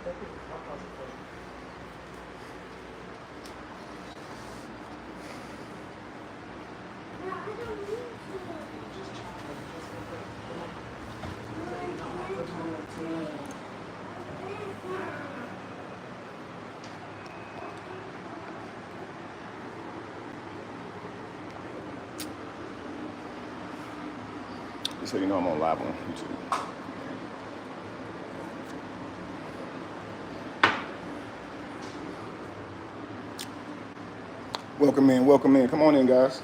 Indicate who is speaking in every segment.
Speaker 1: So you know I'm on live on YouTube. Welcome in, welcome in. Come on in, guys.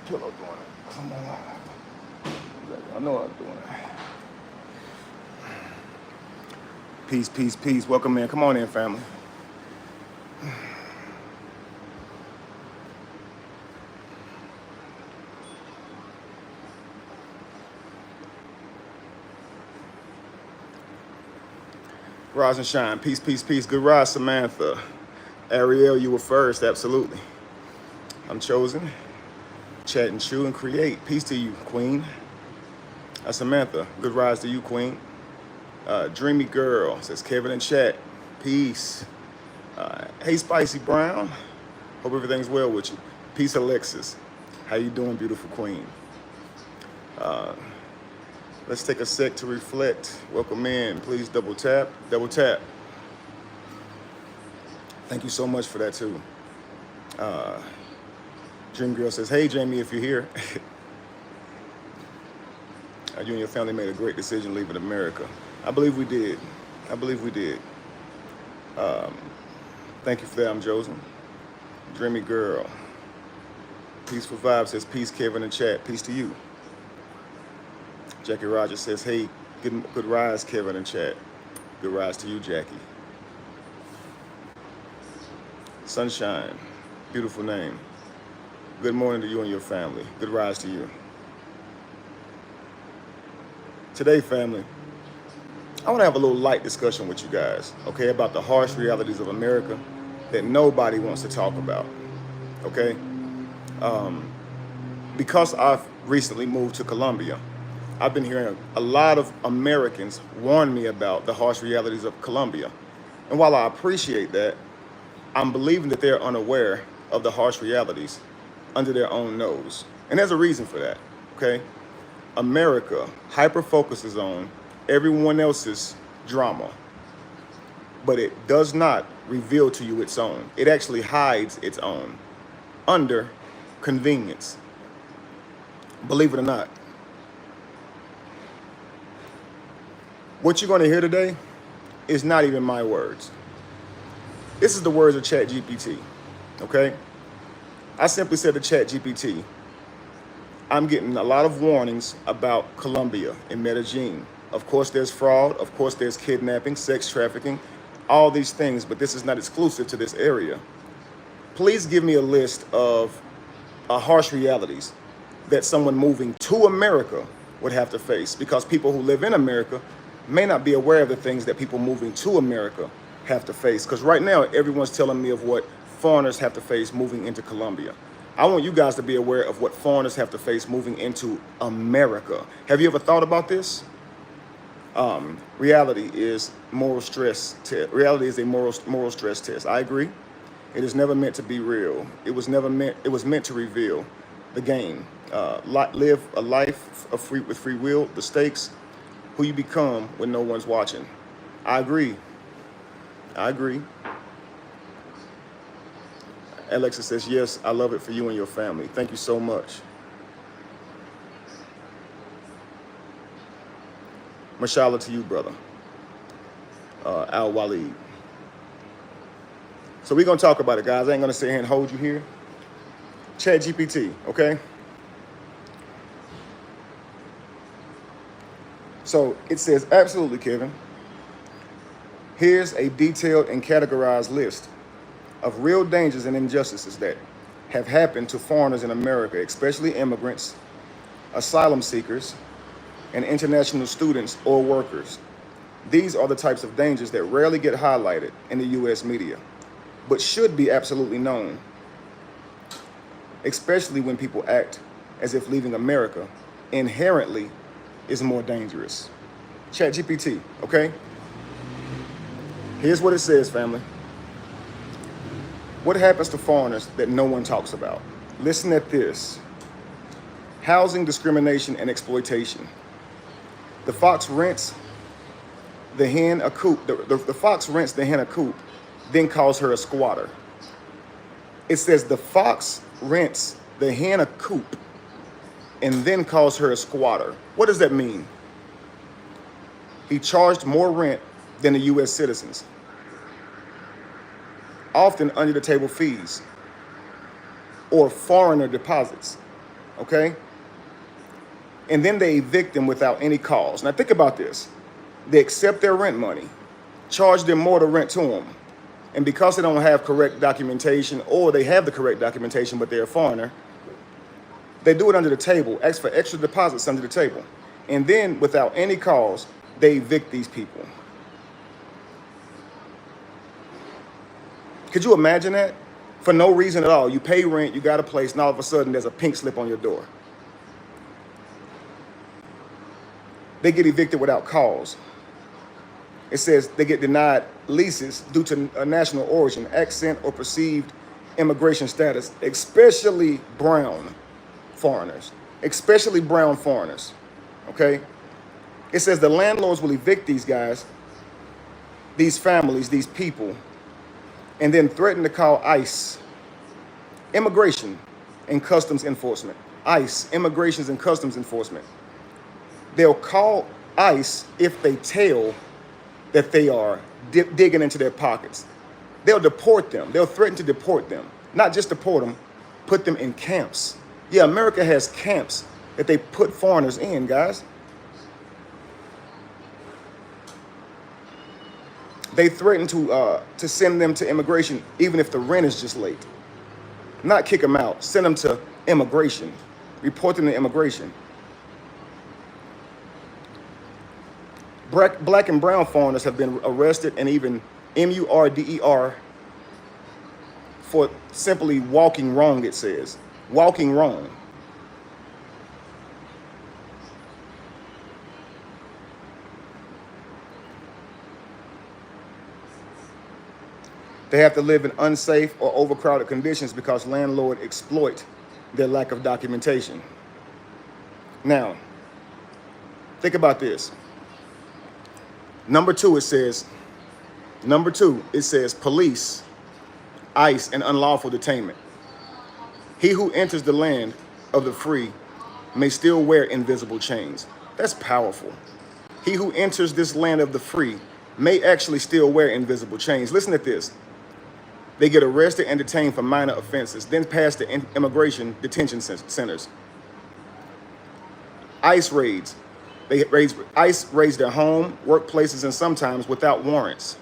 Speaker 1: Pillow doing it. Come on live. I know I'm doing it. Peace, peace, peace. Welcome in. Come on in, family. Rise and shine. Peace, peace, peace. Good rise, Samantha. Ariel, you were first. Absolutely. I'm chosen. Chat and chew and create. Peace to you, Queen. Samantha, good rise to you, Queen. Dreamy Girl, says Kevin in chat. Peace. Hey, Spicy Brown. Hope everything's well with you. Peace, Alexis. How you doing, beautiful Queen? Let's take a sec to reflect. Welcome in. Please double tap. Double tap. Thank you so much for that, too. Dream Girl says, hey, Jamie, if you're here. You and your family made a great decision leaving America. I believe we did. I believe we did. Thank you for that, I'm chosen. Dreamy Girl. Peaceful Vibe says, peace, Kevin in chat. Peace to you. Jackie Rogers says, hey, good rise, Kevin in chat. Good rise to you, Jackie. Sunshine, beautiful name. Good morning to you and your family. Good rise to you. Today, family, I want to have a little light discussion with you guys, okay, about the harsh realities of America that nobody wants to talk about, okay? Because I've recently moved to Colombia, I've been hearing a lot of Americans warn me about the harsh realities of Colombia. And while I appreciate that, I'm believing that they're unaware of the harsh realities under their own nose. And there's a reason for that, okay? America hyper-focuses on everyone else's drama, but it does not reveal to you its own. It actually hides its own under convenience. Believe it or not. What you're going to hear today is not even my words. This is the words of ChatGPT, okay? I simply said to ChatGPT, I'm getting a lot of warnings about Colombia and Medellin. Of course, there's fraud. Of course, there's kidnapping, sex trafficking, all these things, but this is not exclusive to this area. Please give me a list of harsh realities that someone moving to America would have to face, because people who live in America may not be aware of the things that people moving to America have to face. Because right now, everyone's telling me of what foreigners have to face moving into Colombia. I want you guys to be aware of what foreigners have to face moving into America. Have you ever thought about this? Reality is moral stress test. Reality is a moral stress test. I agree. It is never meant to be real. It was meant to reveal the game. Live a life with free will, the stakes, who you become when no one's watching. I agree. I agree. Alexa says, yes, I love it for you and your family. Thank you so much. Mashallah to you, brother. Al Walid. So we're going to talk about it, guys. I ain't going to sit here and hold you here. ChatGPT, okay? So it says, absolutely, Kevin. Here's a detailed and categorized list of real dangers and injustices that have happened to foreigners in America, especially immigrants, asylum seekers, and international students or workers. These are the types of dangers that rarely get highlighted in the US media, but should be absolutely known, especially when people act as if leaving America inherently is more dangerous. ChatGPT, okay? Here's what it says, family. What happens to foreigners that no one talks about? Listen at this. Housing discrimination and exploitation. The fox rents the hen a coop. The fox rents the hen a coop, then calls her a squatter. It says the fox rents the hen a coop and then calls her a squatter. What does that mean? He charged more rent than the US citizens, often under the table fees or foreigner deposits, okay? And then they evict them without any cause. Now think about this. They accept their rent money, charge them more to rent to them, and because they don't have correct documentation, or they have the correct documentation but they're a foreigner, they do it under the table, ask for extra deposits under the table, and then without any cause, they evict these people. Could you imagine that? For no reason at all. You pay rent, you got a place, and all of a sudden there's a pink slip on your door. They get evicted without cause. It says they get denied leases due to a national origin, accent, or perceived immigration status, especially brown foreigners. Especially brown foreigners, okay? It says the landlords will evict these guys, these families, these people, and then threaten to call ICE, Immigration and Customs Enforcement. ICE, Immigrations and Customs Enforcement. They'll call ICE if they tell that they are digging into their pockets. They'll deport them. They'll threaten to deport them. Not just deport them, put them in camps. Yeah, America has camps that they put foreigners in, guys. They threaten to send them to immigration even if the rent is just late. Not kick them out, send them to immigration, report them to immigration. Black and brown foreigners have been arrested and even MURDER for simply walking wrong, it says. Walking wrong. They have to live in unsafe or overcrowded conditions because landlords exploit their lack of documentation. Now, think about this. Number two, it says police, ICE, and unlawful detainment. He who enters the land of the free may still wear invisible chains. That's powerful. He who enters this land of the free may actually still wear invisible chains. Listen to this. They get arrested and detained for minor offenses, then passed to immigration detention centers. ICE raids. ICE raids their home, workplaces, and sometimes without warrants.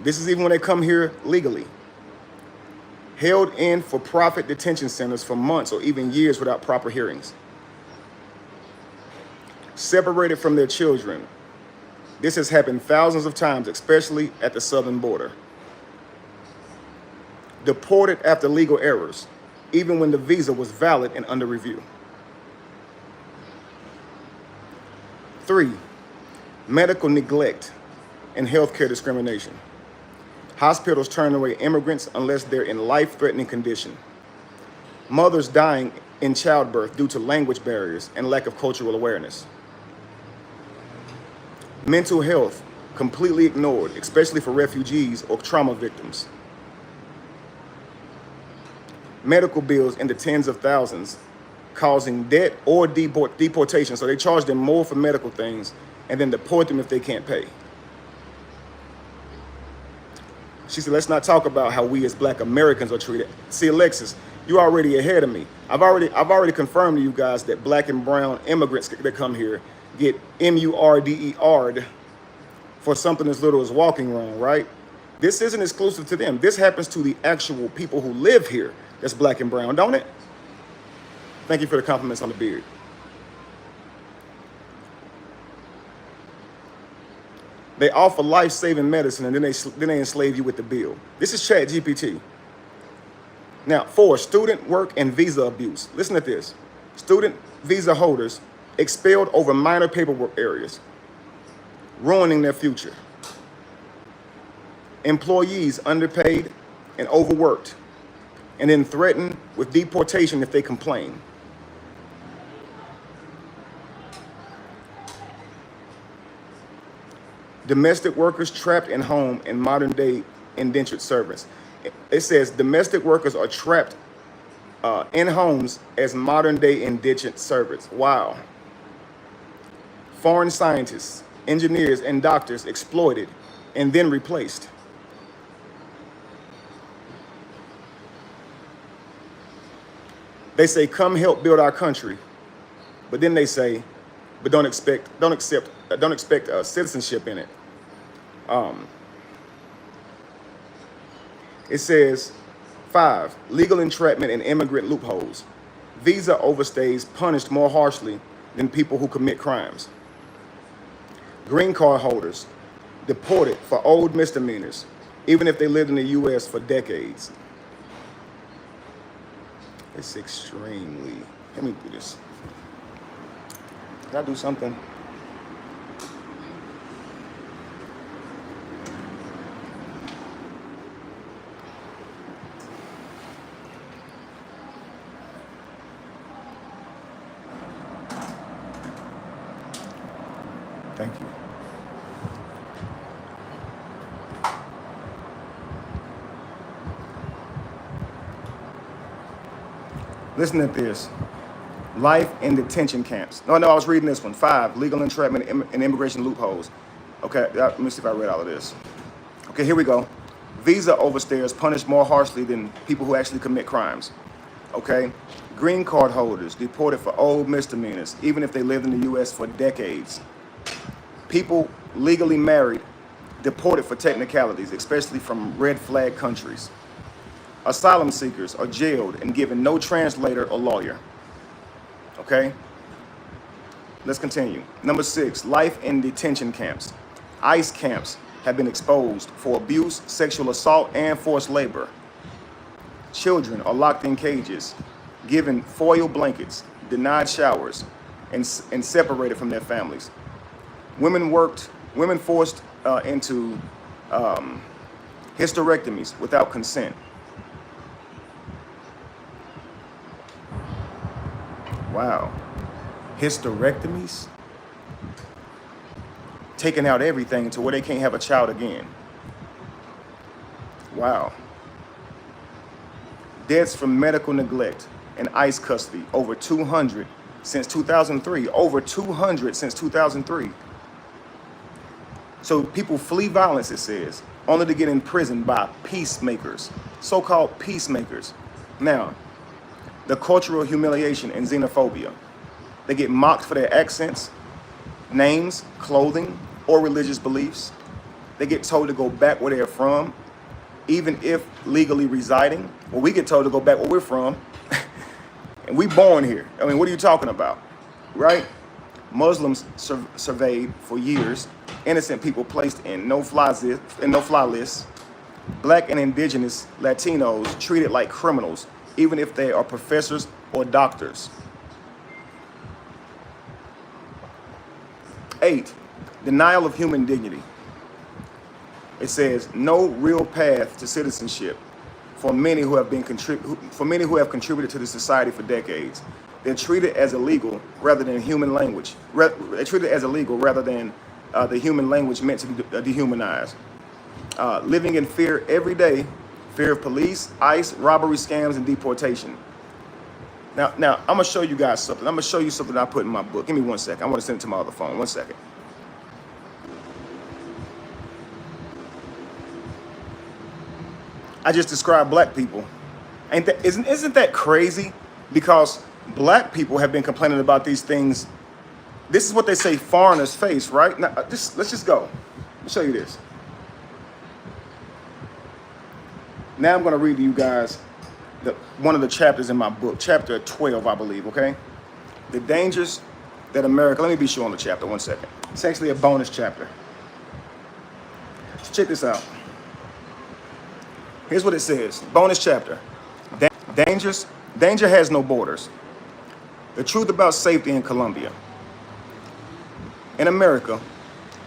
Speaker 1: This is even when they come here legally. Held in for-profit detention centers for months or even years without proper hearings. Separated from their children. This has happened thousands of times, especially at the southern border. Deported after legal errors, even when the visa was valid and under review. 3, medical neglect and healthcare discrimination. Hospitals turn away immigrants unless they're in life-threatening condition. Mothers dying in childbirth due to language barriers and lack of cultural awareness. Mental health completely ignored, especially for refugees or trauma victims. Medical bills in the tens of thousands, causing debt or deportation. So they charge them more for medical things and then deport them if they can't pay. She said, let's not talk about how we as Black Americans are treated. See, Alexis, You're already ahead of me. I've already confirmed to you guys that black and brown immigrants that come here get MURDER'd for something as little as walking wrong, right? This isn't exclusive to them. This happens to the actual people who live here that's black and brown, don't it? Thank you for the compliments on the beard. They offer life-saving medicine and then they enslave you with the bill. This is Chat GPT. Now, 4, student work and visa abuse. Listen to this. Student visa holders expelled over minor paperwork areas, ruining their future. Employees underpaid and overworked, and then threatened with deportation if they complain. Domestic workers trapped in home and modern day indentured servants. It says domestic workers are trapped in homes as modern day indentured servants. Wow. Foreign scientists, engineers, and doctors exploited and then replaced. They say, come help build our country. But then they say, but don't expect citizenship in it. It says, 5, legal entrapment and immigrant loopholes. Visa overstays punished more harshly than people who commit crimes. Green card holders deported for old misdemeanors, even if they lived in the U.S. for decades. It's extremely, let me do this. Can I do something? Thank you. Listen to this. Life in detention camps. No, I was reading this one. 5, legal entrapment and immigration loopholes. Okay, let me see if I read all of this. Okay, here we go. Visa overstayers punished more harshly than people who actually commit crimes. Okay, green card holders deported for old misdemeanors, even if they lived in the U.S. for decades. People legally married deported for technicalities, especially from red flag countries. Asylum seekers are jailed and given no translator or lawyer. Okay? Let's continue. Number 6, life in detention camps. ICE camps have been exposed for abuse, sexual assault, and forced labor. Children are locked in cages, given foil blankets, denied showers, and separated from their families. Women forced into hysterectomies without consent. Wow. Hysterectomies? Taking out everything to where they can't have a child again. Wow. Deaths from medical neglect and ICE custody, over 200 since 2003. Over 200 since 2003. So people flee violence, it says, only to get imprisoned by peacemakers, so-called peacemakers. Now, the cultural humiliation and xenophobia. They get mocked for their accents, names, clothing, or religious beliefs. They get told to go back where they're from, even if legally residing. Well, we get told to go back where we're from, and we born here. I mean, what are you talking about, right? Muslims surveyed for years, innocent people placed in no-fly lists, Black and indigenous Latinos treated like criminals, even if they are professors or doctors. 8, denial of human dignity. It says no real path to citizenship for many who have contributed to the society for decades. They're treated as illegal rather than human language. They're treated as illegal rather than the human language meant to dehumanize. Living in fear every day, fear of police, ICE, robbery, scams, and deportation. Now, I'm gonna show you guys something. I'm gonna show you something I put in my book. Give me 1 second. I want to send it to my other phone. 1 second. I just described black people Isn't that crazy? Because black people have been complaining about these things. This is what they say foreigners face, right? Now, let's just go. Let me show you this. Now I'm going to read to you guys one of the chapters in my book, chapter 12, I believe, okay? The dangers that America, let me be sure on the chapter, 1 second. It's actually a bonus chapter. So check this out. Here's what it says, bonus chapter. Danger has no borders. The truth about safety in Colombia, in America,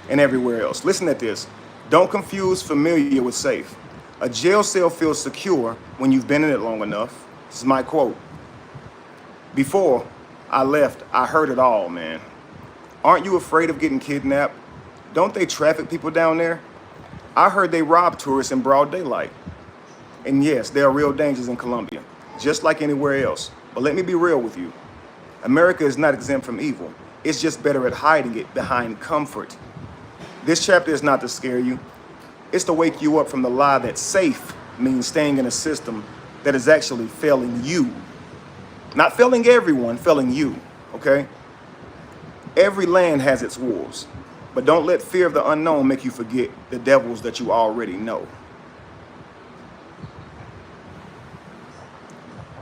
Speaker 1: and everywhere else. Listen at this. Don't confuse familiar with safe. A jail cell feels secure when you've been in it long enough. This is my quote. Before I left, I heard it all, man. Aren't you afraid of getting kidnapped? Don't they traffic people down there? I heard they rob tourists in broad daylight. And yes, there are real dangers in Colombia, just like anywhere else. But let me be real with you. America is not exempt from evil. It's just better at hiding it behind comfort. This chapter is not to scare you. It's to wake you up from the lie that safe means staying in a system that is actually failing you. Not failing everyone, failing you, okay? Every land has its wolves, but don't let fear of the unknown make you forget the devils that you already know.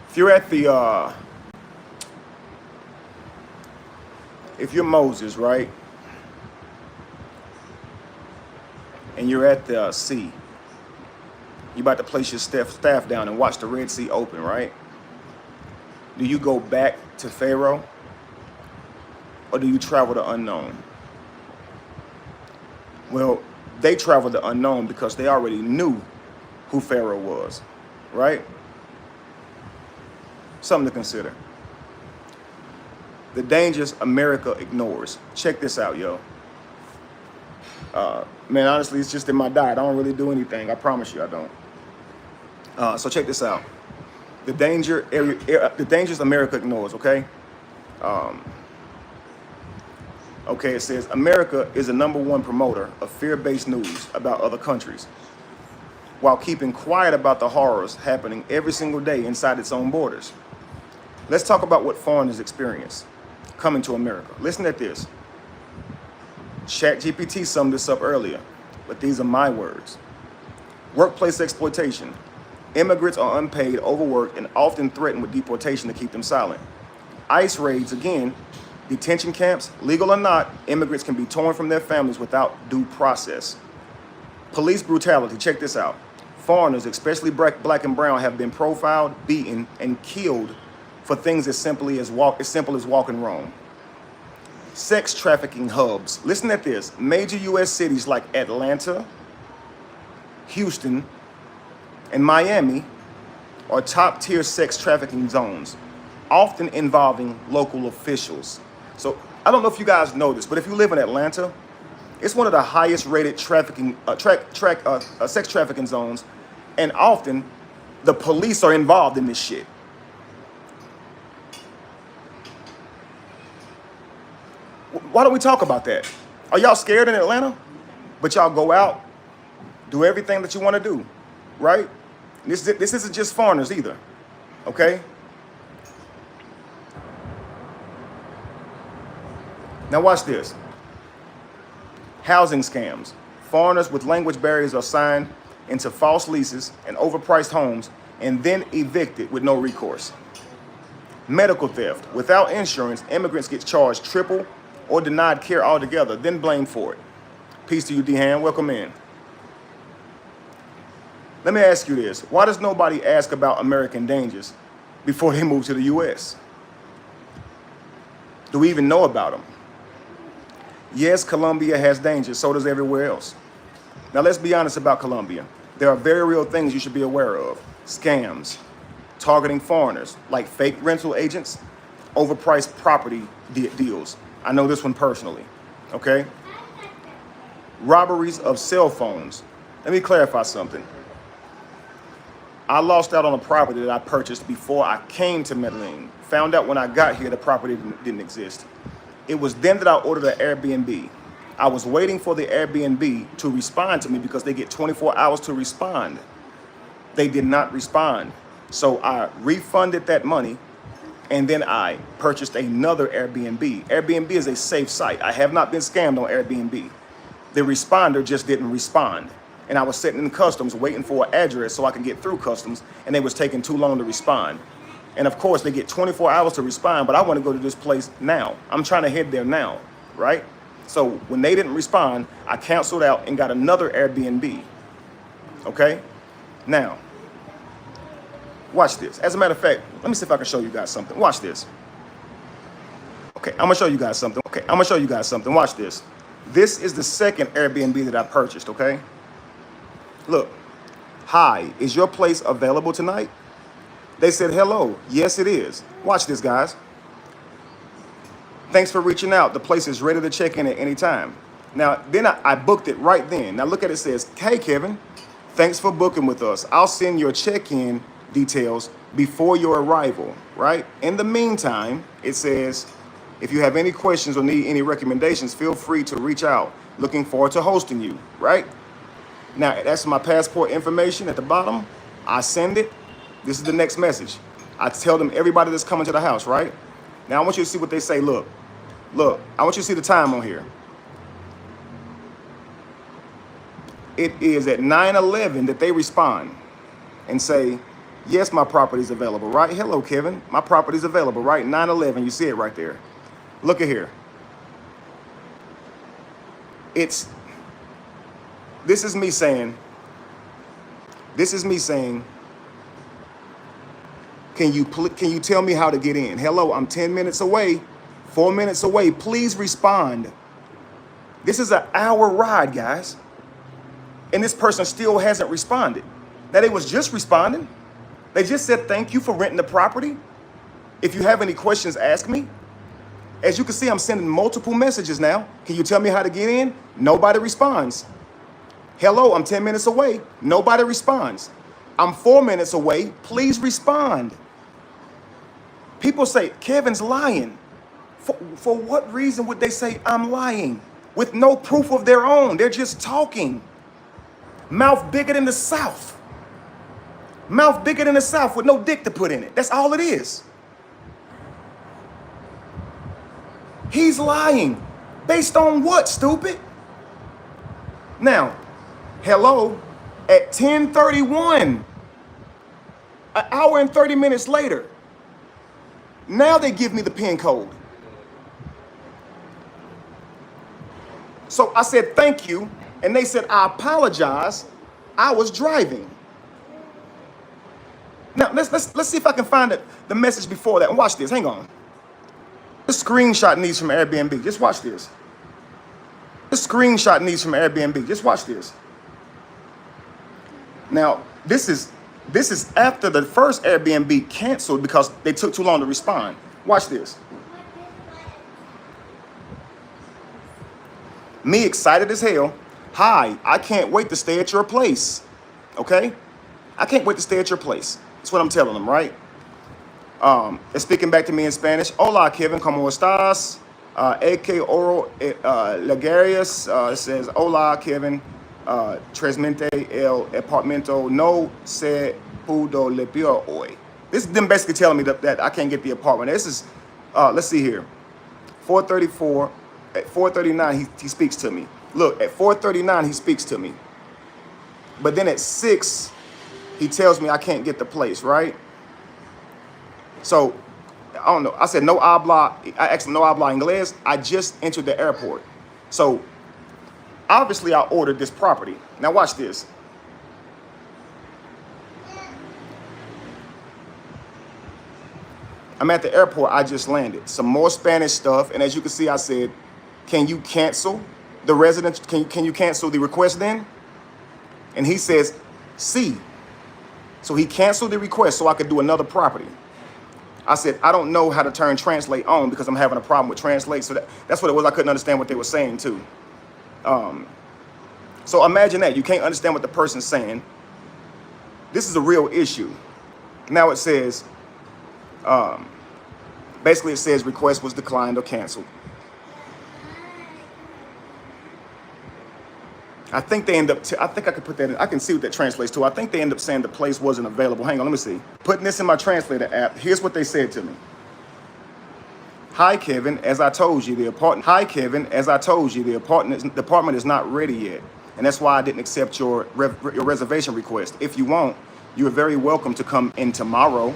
Speaker 1: If you're at the, if you're Moses, right? And you're at the sea, you're about to place your staff down and watch the Red Sea open, right? Do you go back to Pharaoh, or do you travel the unknown? Well, they traveled the unknown because they already knew who Pharaoh was, right? Something to consider. The dangers America ignores. Check this out, yo. Man, honestly, it's just in my diet. I don't really do anything. I promise you I don't. So check this out. The dangers America ignores, okay? Okay, it says, America is the #1 promoter of fear-based news about other countries, while keeping quiet about the horrors happening every single day inside its own borders. Let's talk about what foreigners experience coming to America. Listen at this. ChatGPT summed this up earlier, but these are my words. Workplace exploitation. Immigrants are unpaid, overworked, and often threatened with deportation to keep them silent. ICE raids, again, detention camps, legal or not, immigrants can be torn from their families without due process. Police brutality, check this out. Foreigners, especially black and brown, have been profiled, beaten, and killed for things as simple as walking wrong. Sex trafficking hubs. Listen at this. Major U.S. cities like Atlanta, Houston, and Miami are top-tier sex trafficking zones, often involving local officials. So I don't know if you guys know this, but if you live in Atlanta, it's one of the highest rated sex trafficking zones, and often the police are involved in this shit. Why don't we talk about that? Are y'all scared in Atlanta? But y'all go out, do everything that you want to do, right? This isn't just foreigners either, okay? Now watch this. Housing scams. Foreigners with language barriers are signed into false leases and overpriced homes and then evicted with no recourse. Medical theft. Without insurance, immigrants get charged triple or denied care altogether, then blamed for it. Peace to you, D-Han. Welcome in. Let me ask you this. Why does nobody ask about American dangers before they move to the U.S.? Do we even know about them? Yes, Colombia has dangers, so does everywhere else. Now let's be honest about Colombia. There are very real things you should be aware of. Scams, targeting foreigners, like fake rental agents, overpriced property deals. I know this one personally, okay? Robberies of cell phones. Let me clarify something. I lost out on a property that I purchased before I came to Medellin. Found out when I got here the property didn't exist. It was then that I ordered an Airbnb. I was waiting for the Airbnb to respond to me because they get 24 hours to respond. They did not respond. So I refunded that money, and then I purchased another Airbnb. Airbnb is a safe site. I have not been scammed on Airbnb. The responder just didn't respond. And I was sitting in customs waiting for an address so I could get through customs, and they was taking too long to respond. And of course, they get 24 hours to respond, but I want to go to this place now. I'm trying to head there now, right? So when they didn't respond, I canceled out and got another Airbnb, okay? Now, watch this. As a matter of fact, let me see if I can show you guys something. Watch this. Okay, I'm gonna show you guys something. Okay, I'm gonna show you guys something. Watch this. This is the second Airbnb that I purchased, okay? Look, hi, is your place available tonight? They said, hello. Yes, it is. Watch this, guys. Thanks for reaching out. The place is ready to check in at any time. Now, then I booked it right then. Now look at it, it says, hey, Kevin, thanks for booking with us. I'll send your check-in details before your arrival, right? In the meantime, it says, if you have any questions or need any recommendations, feel free to reach out. Looking forward to hosting you, right? Now, that's my passport information at the bottom. I send it. This is the next message. I tell them everybody that's coming to the house, right? Now, I want you to see what they say. Look, I want you to see the time on here. It is at 9:11 that they respond and say, yes, my property is available, right? Hello, Kevin. My property is available, right? 9:11, you see it right there. Look at here. This is me saying, can you tell me how to get in? Hello, I'm 10 minutes away, 4 minutes away. Please respond. This is an hour ride, guys. And this person still hasn't responded. Now, they was just responding. They just said, thank you for renting the property. If you have any questions, ask me. As you can see, I'm sending multiple messages now. Can you tell me how to get in? Nobody responds. Hello, I'm 10 minutes away. Nobody responds. I'm 4 minutes away. Please respond. People say, Kevin's lying. For what reason would they say I'm lying? With no proof of their own. They're just talking. Mouth bigger than the South. Mouth bigger than the South with no dick to put in it. That's all it is. He's lying. Based on what, stupid? Now, hello, at 10:31, an hour and 30 minutes later, now they give me the PIN code. So I said, thank you. And they said, I apologize. I was driving. Now, let's see if I can find the message before that. And watch this. Hang on. This screenshot needs from Airbnb. Just watch this. This screenshot needs from Airbnb. Just watch this. Now, this is after the first Airbnb canceled because they took too long to respond. Watch this. Me excited as hell. Hi, I can't wait to stay at your place. Okay? I can't wait to stay at your place. That's what I'm telling them, right? They're speaking back to me in Spanish. Hola, Kevin, ¿cómo estás? A.K. Oro Lagarius says, hola, Kevin. Transmente el apartamento no se pudo limpiar hoy. This is them basically telling me that I can't get the apartment. This is, let's see here. 4:34. At 4:39, he speaks to me. Look, at 4:39, he speaks to me. But then at 6, he tells me I can't get the place, right? So, I don't know. I said, I asked him, no habla inglés. I just entered the airport. So, obviously, I ordered this property. Now, watch this. I'm at the airport. I just landed. Some more Spanish stuff. And as you can see, I said, can you cancel the residence? Can you cancel the request then? And he says, sí. So he canceled the request so I could do another property. I said, I don't know how to turn translate on because I'm having a problem with translate. So that's what it was. I couldn't understand what they were saying too. So imagine that. You can't understand what the person's saying. This is a real issue. Now it says, basically it says request was declined or canceled. I think they end up, I think I could put that in, I can see what that translates to. I think they end up saying the place wasn't available. Hang on, let me see. Putting this in my translator app, here's what they said to me. Hi, Kevin, as I told you, the apartment, hi, Kevin, as I told you, the apartment is not ready yet. And that's why I didn't accept your reservation request. If you want, you are very welcome to come in tomorrow.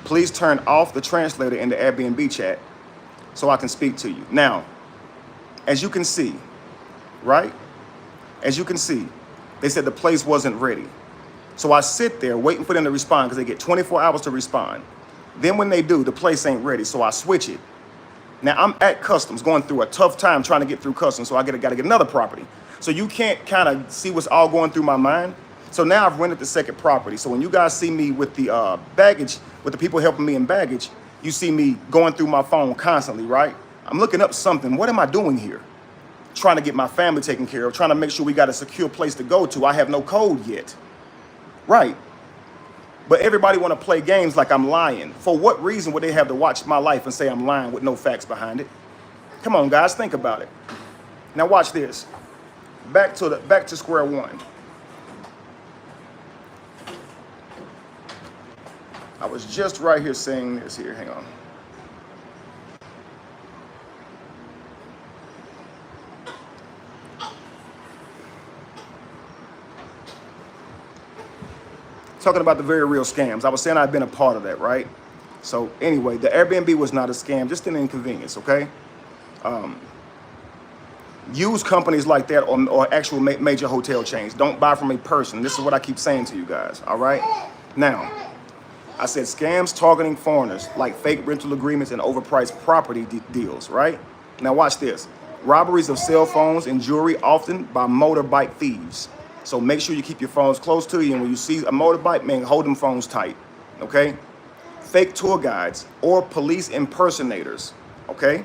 Speaker 1: Please turn off the translator in the Airbnb chat so I can speak to you. Now, as you can see, right? As you can see, they said the place wasn't ready. So I sit there waiting for them to respond because they get 24 hours to respond. Then when they do, the place ain't ready, so I switch it. Now I'm at customs going through a tough time trying to get through customs, so I gotta get another property. So you can't kind of see what's all going through my mind. So now I've rented the second property. So when you guys see me with the baggage, with the people helping me in baggage, you see me going through my phone constantly, right? I'm looking up something. What am I doing here? Trying to get my family taken care of, trying to make sure we got a secure place to go to. I have no code yet. Right. But everybody want to play games like I'm lying. For what reason would they have to watch my life and say I'm lying with no facts behind it? Come on, guys, think about it. Now watch this. Back to square one. I was just right here saying this here. Hang on. Talking about the very real scams. I was saying I've been a part of that, right? So anyway, the Airbnb was not a scam, just an inconvenience, okay? Use companies like that or actual major hotel chains. Don't buy from a person. This is what I keep saying to you guys, all right? Now, I said scams targeting foreigners like fake rental agreements and overpriced property deals, right? Now watch this. Robberies of cell phones and jewelry often by motorbike thieves. So make sure you keep your phones close to you, and when you see a motorbike, man, hold them phones tight, okay? Fake tour guides or police impersonators, okay?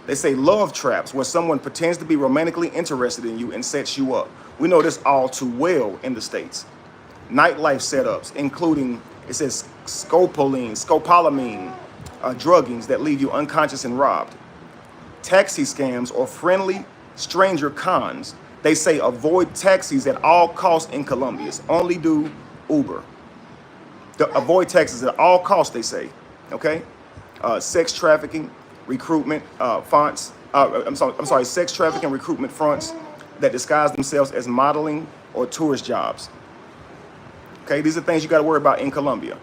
Speaker 1: They say love traps, where someone pretends to be romantically interested in you and sets you up. We know this all too well in the States. Nightlife setups, including, it says scopolamine, druggings that leave you unconscious and robbed. Taxi scams or friendly stranger cons. They say avoid taxis at all costs in Colombia. Only do Uber. Avoid taxis at all costs, they say. Okay? Sex trafficking, recruitment sex trafficking recruitment fronts that disguise themselves as modeling or tourist jobs. Okay, these are things you got to worry about in Colombia.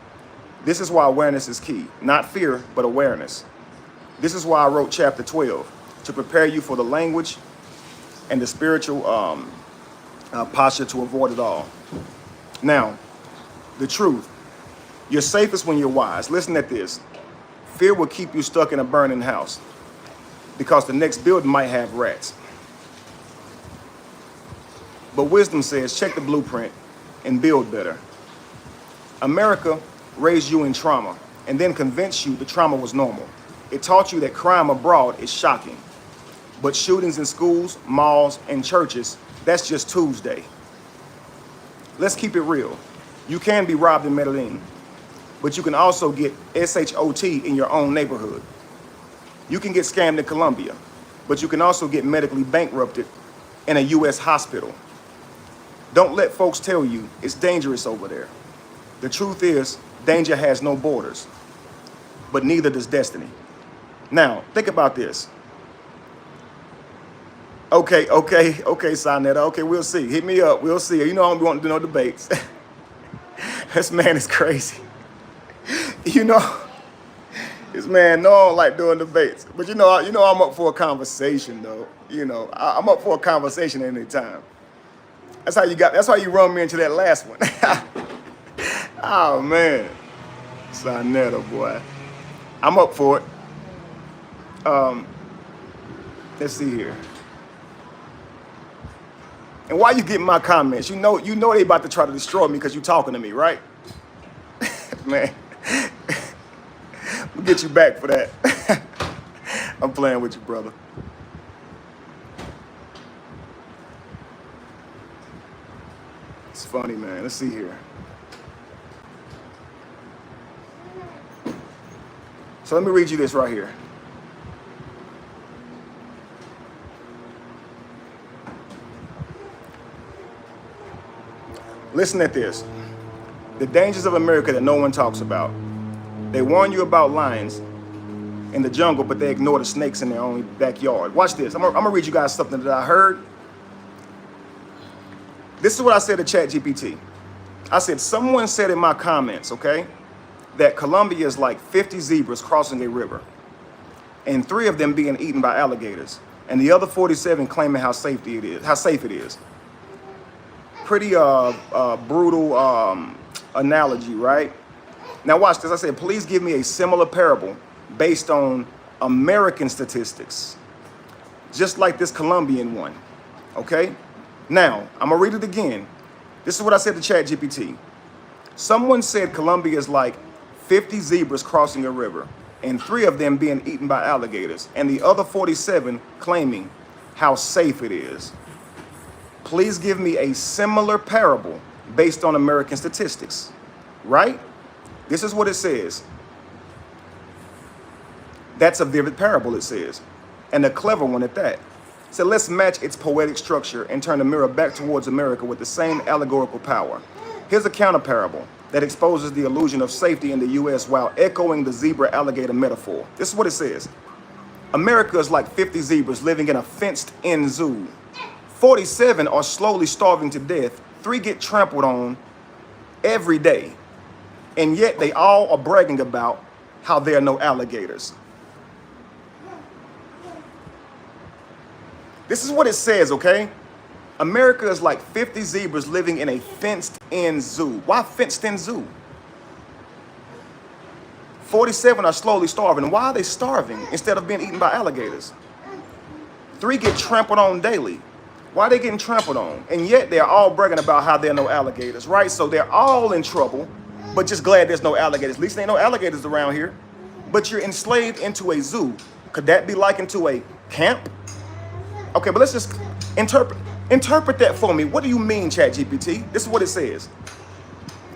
Speaker 1: This is why awareness is key. Not fear, but awareness. This is why I wrote chapter 12, to prepare you for the language and the spiritual posture to avoid it all. Now, the truth. You're safest when you're wise. Listen at this. Fear will keep you stuck in a burning house because the next building might have rats. But wisdom says, check the blueprint and build better. America raised you in trauma and then convinced you the trauma was normal. It taught you that crime abroad is shocking. But shootings in schools, malls, and churches, that's just Tuesday. Let's keep it real. You can be robbed in Medellin, but you can also get SHOT in your own neighborhood. You can get scammed in Colombia, but you can also get medically bankrupted in a U.S. hospital. Don't let folks tell you it's dangerous over there. The truth is, danger has no borders, but neither does destiny. Now, think about this. Okay, Sonetta. Okay, we'll see. Hit me up. We'll see. You know I don't be wanting to do no debates. This man is crazy. You know, this man, no, I don't like doing debates. But you know I'm up for a conversation, though. You know, I'm up for a conversation any time. That's how you run me into that last one. Oh, man. Sonetta, boy. I'm up for it. Let's see here. And why you getting my comments? You know they about to try to destroy me because you talking to me, right? Man, we'll get you back for that. I'm playing with you, brother. It's funny, man. Let's see here. So let me read you this right here. Listen at this. The dangers of America that no one talks about. They warn you about lions in the jungle, but they ignore the snakes in their own backyard. Watch this. I'm gonna read you guys something that I heard. This is what I said to ChatGPT. I said, someone said in my comments, okay, that Colombia is like 50 zebras crossing a river, and 3 of them being eaten by alligators, and the other 47 claiming how safe it is. Pretty brutal analogy, right? Now watch this. I said, please give me a similar parable based on American statistics, just like this Colombian one, okay? Now, I'm gonna read it again. This is what I said to ChatGPT. Someone said Colombia is like 50 zebras crossing a river, and 3 of them being eaten by alligators, and the other 47 claiming how safe it is. Please give me a similar parable based on American statistics, right? This is what it says. That's a vivid parable, it says, and a clever one at that. So let's match its poetic structure and turn the mirror back towards America with the same allegorical power. Here's a counter parable that exposes the illusion of safety in the U.S. while echoing the zebra-alligator metaphor. This is what it says. America is like 50 zebras living in a fenced-in zoo. 47 are slowly starving to death. 3 get trampled on every day. And yet they all are bragging about how there are no alligators. This is what it says, okay? America is like 50 zebras living in a fenced-in zoo. Why fenced-in zoo? 47 are slowly starving. Why are they starving instead of being eaten by alligators? 3 get trampled on daily. Why are they getting trampled on? And yet they're all bragging about how there are no alligators, right? So they're all in trouble, but just glad there's no alligators. At least there ain't no alligators around here. But you're enslaved into a zoo. Could that be likened to a camp? Okay, but let's just interpret that for me. What do you mean, ChatGPT? This is what it says.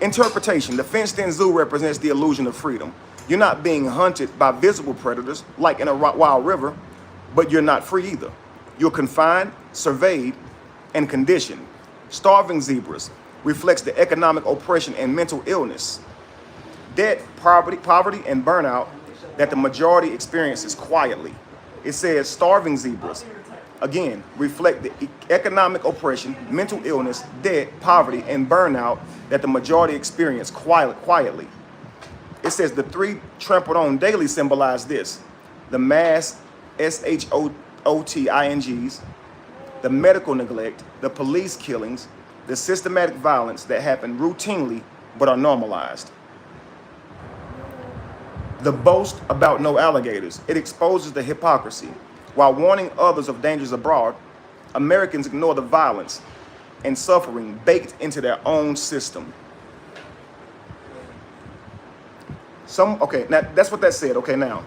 Speaker 1: Interpretation. The fenced-in zoo represents the illusion of freedom. You're not being hunted by visible predators, like in a wild river, but you're not free either. You're confined, surveyed, and conditioned. Starving zebras reflects the economic oppression and mental illness, debt, poverty, and burnout that the majority experiences quietly. It says starving zebras, again, reflect the economic oppression, mental illness, debt, poverty, and burnout that the majority experience quietly. It says the 3 trampled on daily symbolize this: the mass SHOTINGs, the medical neglect, the police killings, the systematic violence that happen routinely but are normalized. The boast about no alligators, it exposes the hypocrisy. While warning others of dangers abroad, Americans ignore the violence and suffering baked into their own system. Okay, now that's what that said. Okay, now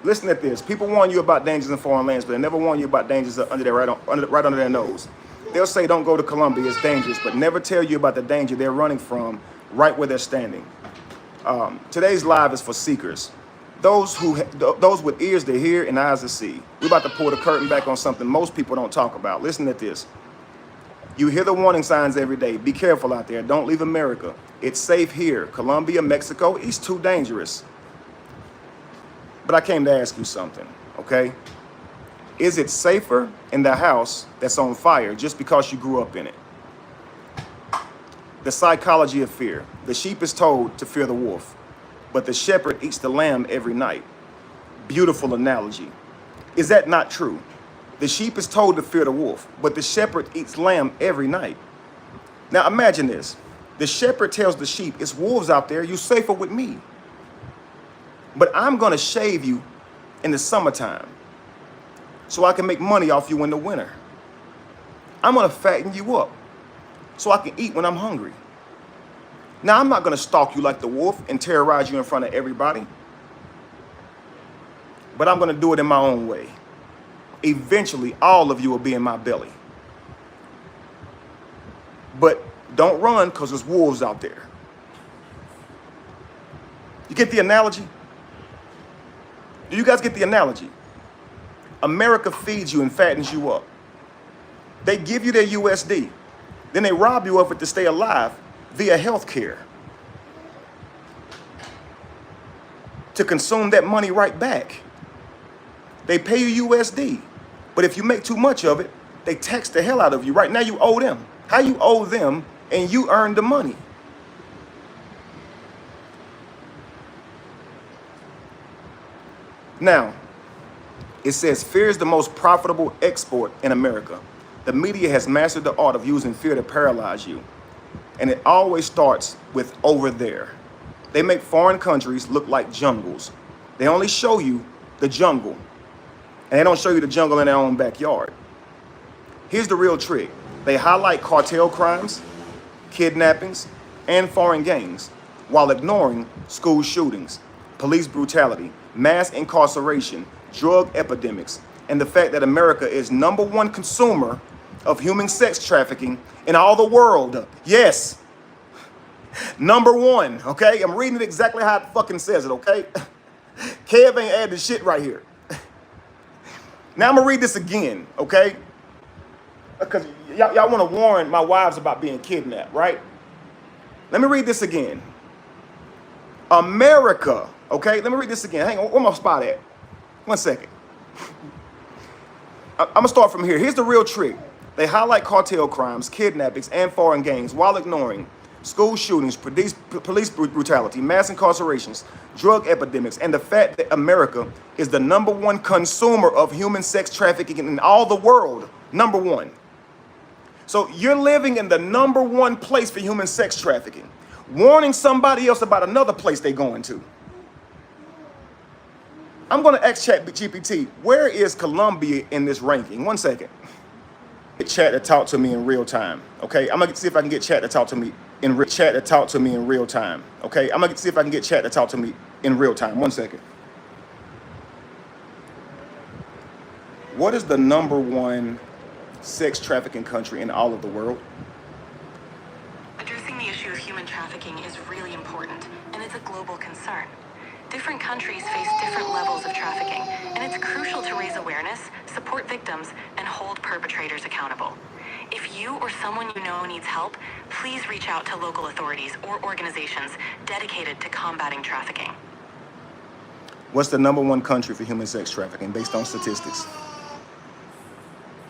Speaker 1: listen at this. People warn you about dangers in foreign lands, but they never warn you about dangers right under their nose. They'll say, don't go to Colombia, it's dangerous, but never tell you about the danger they're running from right where they're standing. Today's live is for seekers. Those with ears to hear and eyes to see. We're about to pull the curtain back on something most people don't talk about. Listen at this. You hear the warning signs every day. Be careful out there. Don't leave America. It's safe here. Colombia, Mexico, it's too dangerous. But I came to ask you something, okay? Is it safer in the house that's on fire just because you grew up in it? The psychology of fear. The sheep is told to fear the wolf, but the shepherd eats the lamb every night. Beautiful analogy. Is that not true? The sheep is told to fear the wolf, but the shepherd eats lamb every night. Now imagine this. The shepherd tells the sheep, it's wolves out there, you're safer with me. But I'm gonna shave you in the summertime so I can make money off you in the winter. I'm gonna fatten you up so I can eat when I'm hungry. Now, I'm not gonna stalk you like the wolf and terrorize you in front of everybody, but I'm gonna do it in my own way. Eventually, all of you will be in my belly. But don't run, because there's wolves out there. You get the analogy? Do you guys get the analogy? America feeds you and fattens you up. They give you their USD. Then they rob you of it to stay alive via healthcare. To consume that money right back. They pay you USD. But if you make too much of it, they tax the hell out of you. Right now you owe them. How you owe them and you earn the money? Now, it says fear is the most profitable export in America. The media has mastered the art of using fear to paralyze you. And it always starts with over there. They make foreign countries look like jungles. They only show you the jungle. And they don't show you the jungle in their own backyard. Here's the real trick. They highlight cartel crimes, kidnappings, and foreign gangs while ignoring school shootings, police brutality, mass incarceration, drug epidemics, and the fact that America is #1 consumer of human sex trafficking in all the world. Yes, #1, okay? I'm reading it exactly how it fucking says it, okay? Kev ain't adding shit right here. Now I'm gonna read this again, okay? Because y'all wanna warn my wives about being kidnapped, right? Let me read this again. America, okay? Let me read this again. Hang on, where my spot at? 1 second. I'm gonna start from here. Here's the real trick. They highlight cartel crimes, kidnappings, and foreign gangs while ignoring school shootings, police brutality, mass incarcerations, drug epidemics, and the fact that America is the #1 consumer of human sex trafficking in all the world. #1. So you're living in the #1 place for human sex trafficking, warning somebody else about another place they're going to. I'm going to ask ChatGPT, where is Colombia in this ranking? 1 second. Get chat to talk to me in real time. Okay, I'm gonna see if I can get chat to talk to me in real time. Okay, I'm gonna see if I can get chat to talk to me in real time. 1 second. What is the #1 sex trafficking country in all of the world?
Speaker 2: Addressing the issue of human trafficking is really important, and it's a global concern. Different countries face different levels of trafficking, and it's crucial to raise awareness, support victims, and hold perpetrators accountable. If you or someone you know needs help, please reach out to local authorities or organizations dedicated to combating trafficking.
Speaker 1: What's the #1 country for human sex trafficking based on statistics?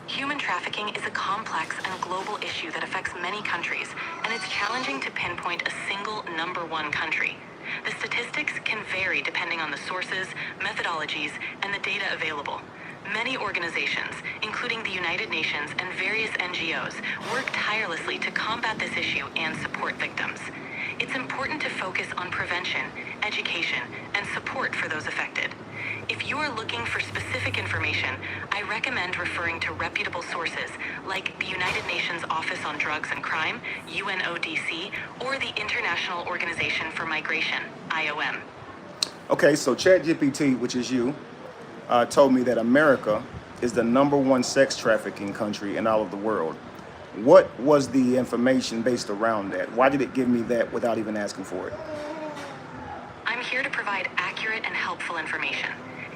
Speaker 2: Human trafficking is a complex and global issue that affects many countries, and it's challenging to pinpoint a single #1 country. The statistics can vary depending on the sources, methodologies, and the data available. Many organizations, including the United Nations and various NGOs, work tirelessly to combat this issue and support victims. It's important to focus on prevention, education, and support for those affected. If you are looking for specific information, I recommend referring to reputable sources like the United Nations Office on Drugs and Crime, UNODC, or the International Organization for Migration, IOM.
Speaker 1: Okay, so ChatGPT, which is you, told me that America is the #1 sex trafficking country in all of the world. What was the information based around that? Why did it give me that without even asking for it?
Speaker 2: I'm here to provide accurate and helpful information.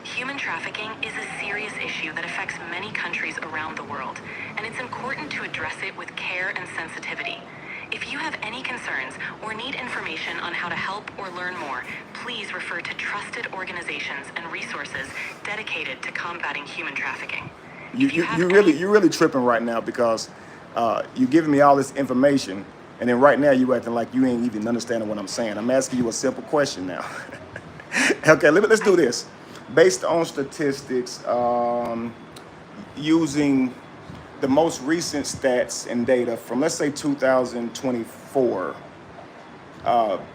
Speaker 2: Human trafficking is a serious issue that affects many countries around the world, and it's important to address it with care and sensitivity. If you have any concerns or need information on how to help or learn more, please refer to trusted organizations and resources dedicated to combating human trafficking.
Speaker 1: You're really tripping right now because you're giving me all this information, and then right now you acting like you ain't even understanding what I'm saying. I'm asking you a simple question now. Okay, let's do this. Based on statistics, using the most recent stats and data from, let's say, 2024.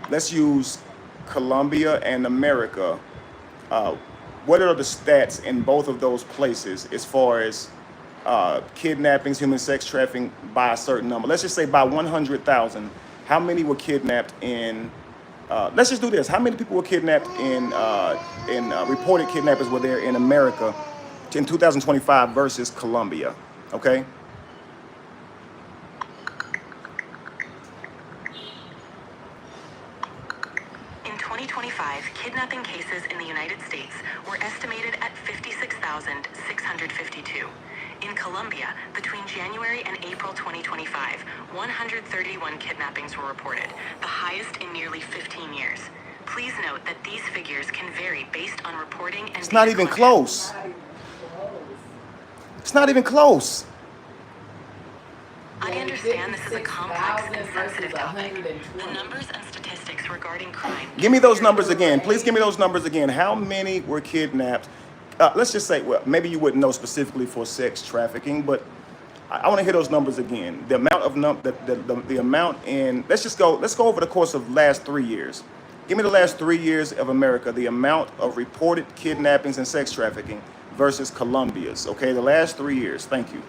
Speaker 1: Let's use Colombia and America. What are the stats in both of those places as far as kidnappings, human sex trafficking by a certain number? Let's just say by 100,000. How many were kidnapped in? Let's just do this. How many people were kidnapped in reported kidnappers were there in America in 2025 versus Colombia? Okay.
Speaker 2: In 2025, kidnapping cases in the United States were estimated at 56,652. In Colombia, between January and April 2025, 131 kidnappings were reported, the highest in nearly 15 years. Please note that these figures can vary based on reporting and
Speaker 1: It's not even
Speaker 2: collection.
Speaker 1: close. It's not even close.
Speaker 2: I understand this is a complex and sensitive topic. The numbers and statistics regarding crime.
Speaker 1: Give me those numbers again. Please give me those numbers again. How many were kidnapped? Let's just say, well, maybe you wouldn't know specifically for sex trafficking, but I want to hear those numbers again. The amount of the amount in, let's go over the course of the last 3 years. Give me the last 3 years of America, the amount of reported kidnappings and sex trafficking versus Colombia's. Okay, the last 3 years. Thank you.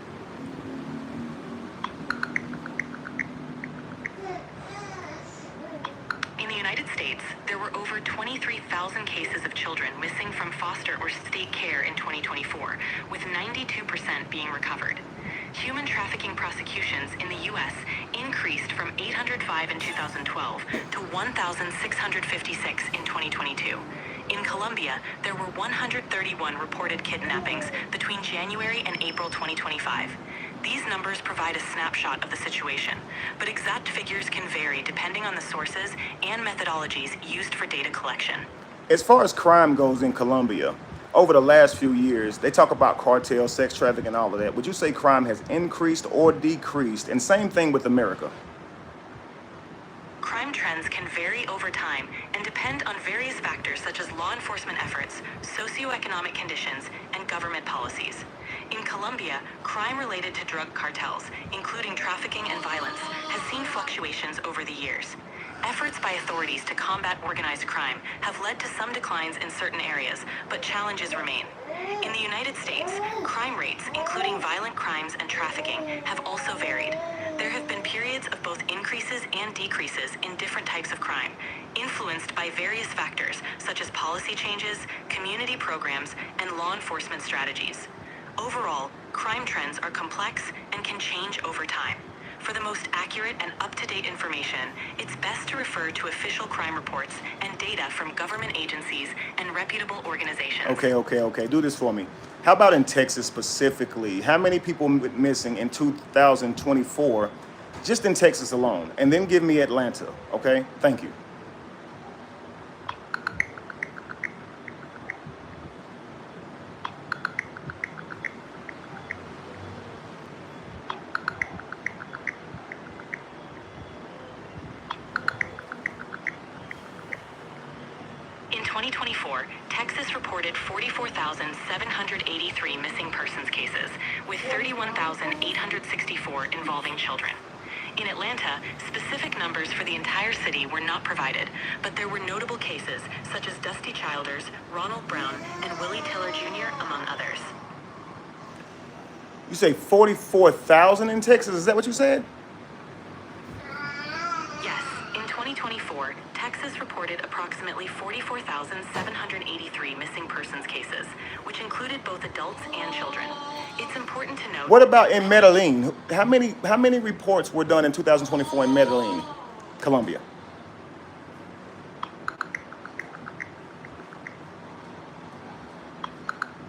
Speaker 2: In the United States, there were over 23,000 cases of children missing from foster or state care in 2024, with 92% being recovered. Human trafficking prosecutions in the U.S. increased from 805 in 2012 to 1,656 in 2022. In Colombia, there were 131 reported kidnappings between January and April 2025. These numbers provide a snapshot of the situation, but exact figures can vary depending on the sources and methodologies used for data collection.
Speaker 1: As far as crime goes in Colombia, over the last few years, they talk about cartel, sex trafficking, and all of that. Would you say crime has increased or decreased? And same thing with America.
Speaker 2: Crime trends can vary over time and depend on various factors such as law enforcement efforts, socioeconomic conditions, and government policies. In Colombia, crime related to drug cartels, including trafficking and violence, has seen fluctuations over the years. Efforts by authorities to combat organized crime have led to some declines in certain areas, but challenges remain. In the United States, crime rates, including violent crimes and trafficking, have also varied. There have been periods of both increases and decreases in different types of crime, influenced by various factors such as policy changes, community programs, and law enforcement strategies. Overall, crime trends are complex and can change over time. For the most accurate and up-to-date information, it's best to refer to official crime reports and data from government agencies and reputable organizations.
Speaker 1: Okay. Do this for me. How about in Texas specifically? How many people missing in 2024, just in Texas alone? And then give me Atlanta, okay? Thank you.
Speaker 2: In 2024, Texas reported 44,783 missing persons cases, with 31,864 involving children. In Atlanta, specific numbers for the entire city were not provided, but there were notable cases such as Dusty Childers, Ronald Brown, and Willie Tiller Jr., among others.
Speaker 1: You say 44,000 in Texas? Is that what you said?
Speaker 2: Yes, in 2024, Texas reported approximately 44,783 missing persons cases, which included both adults and children. It's important to note.
Speaker 1: What about in Medellin? How many reports were done in 2024 in Medellin, Colombia?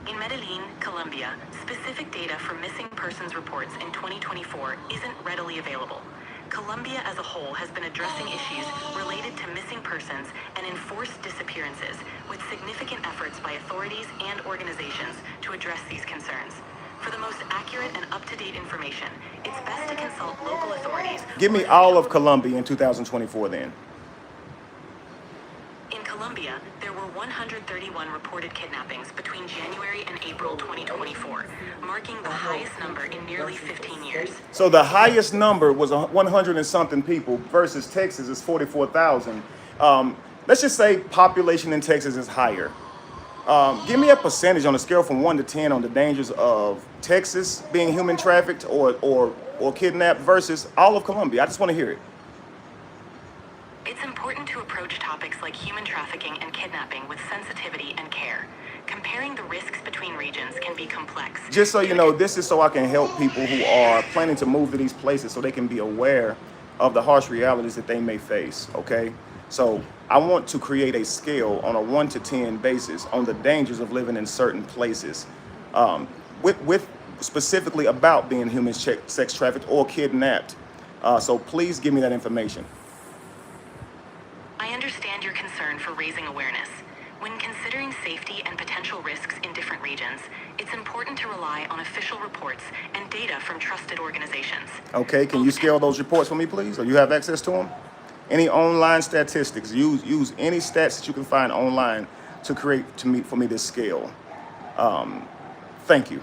Speaker 2: In Medellin, Colombia, specific data for missing persons reports in 2024 isn't readily available. Colombia as a whole has been addressing issues related to missing persons and enforced disappearances, with significant efforts by authorities and organizations to address these concerns. For the most accurate and up-to-date information, it's best to consult local authorities.
Speaker 1: Give me all of Colombia in 2024 then.
Speaker 2: In Colombia, there were 131 reported kidnappings between January and April 2024, marking the highest number in nearly 15 years.
Speaker 1: So the highest number was 100 and something people versus Texas is 44,000. Let's just say population in Texas is higher. Give me a percentage on a scale from 1 to 10 on the dangers of Texas being human trafficked or kidnapped versus all of Colombia. I just want to hear it.
Speaker 2: It's important to approach topics like human trafficking and kidnapping with sensitivity and care. Comparing the risks between regions can be complex.
Speaker 1: Just so you know, this is so I can help people who are planning to move to these places so they can be aware of the harsh realities that they may face, okay? So I want to create a scale on a 1 to 10 basis on the dangers of living in certain places. With specifically about being human sex trafficked or kidnapped. So please give me that information.
Speaker 2: I understand your concern for raising awareness. When considering safety and potential risks in different regions, it's important to rely on official reports and data from trusted organizations.
Speaker 1: Okay, can you scale those reports for me, please? Or you have access to them? Any online statistics? Use any stats that you can find online to create for me this scale. Thank you.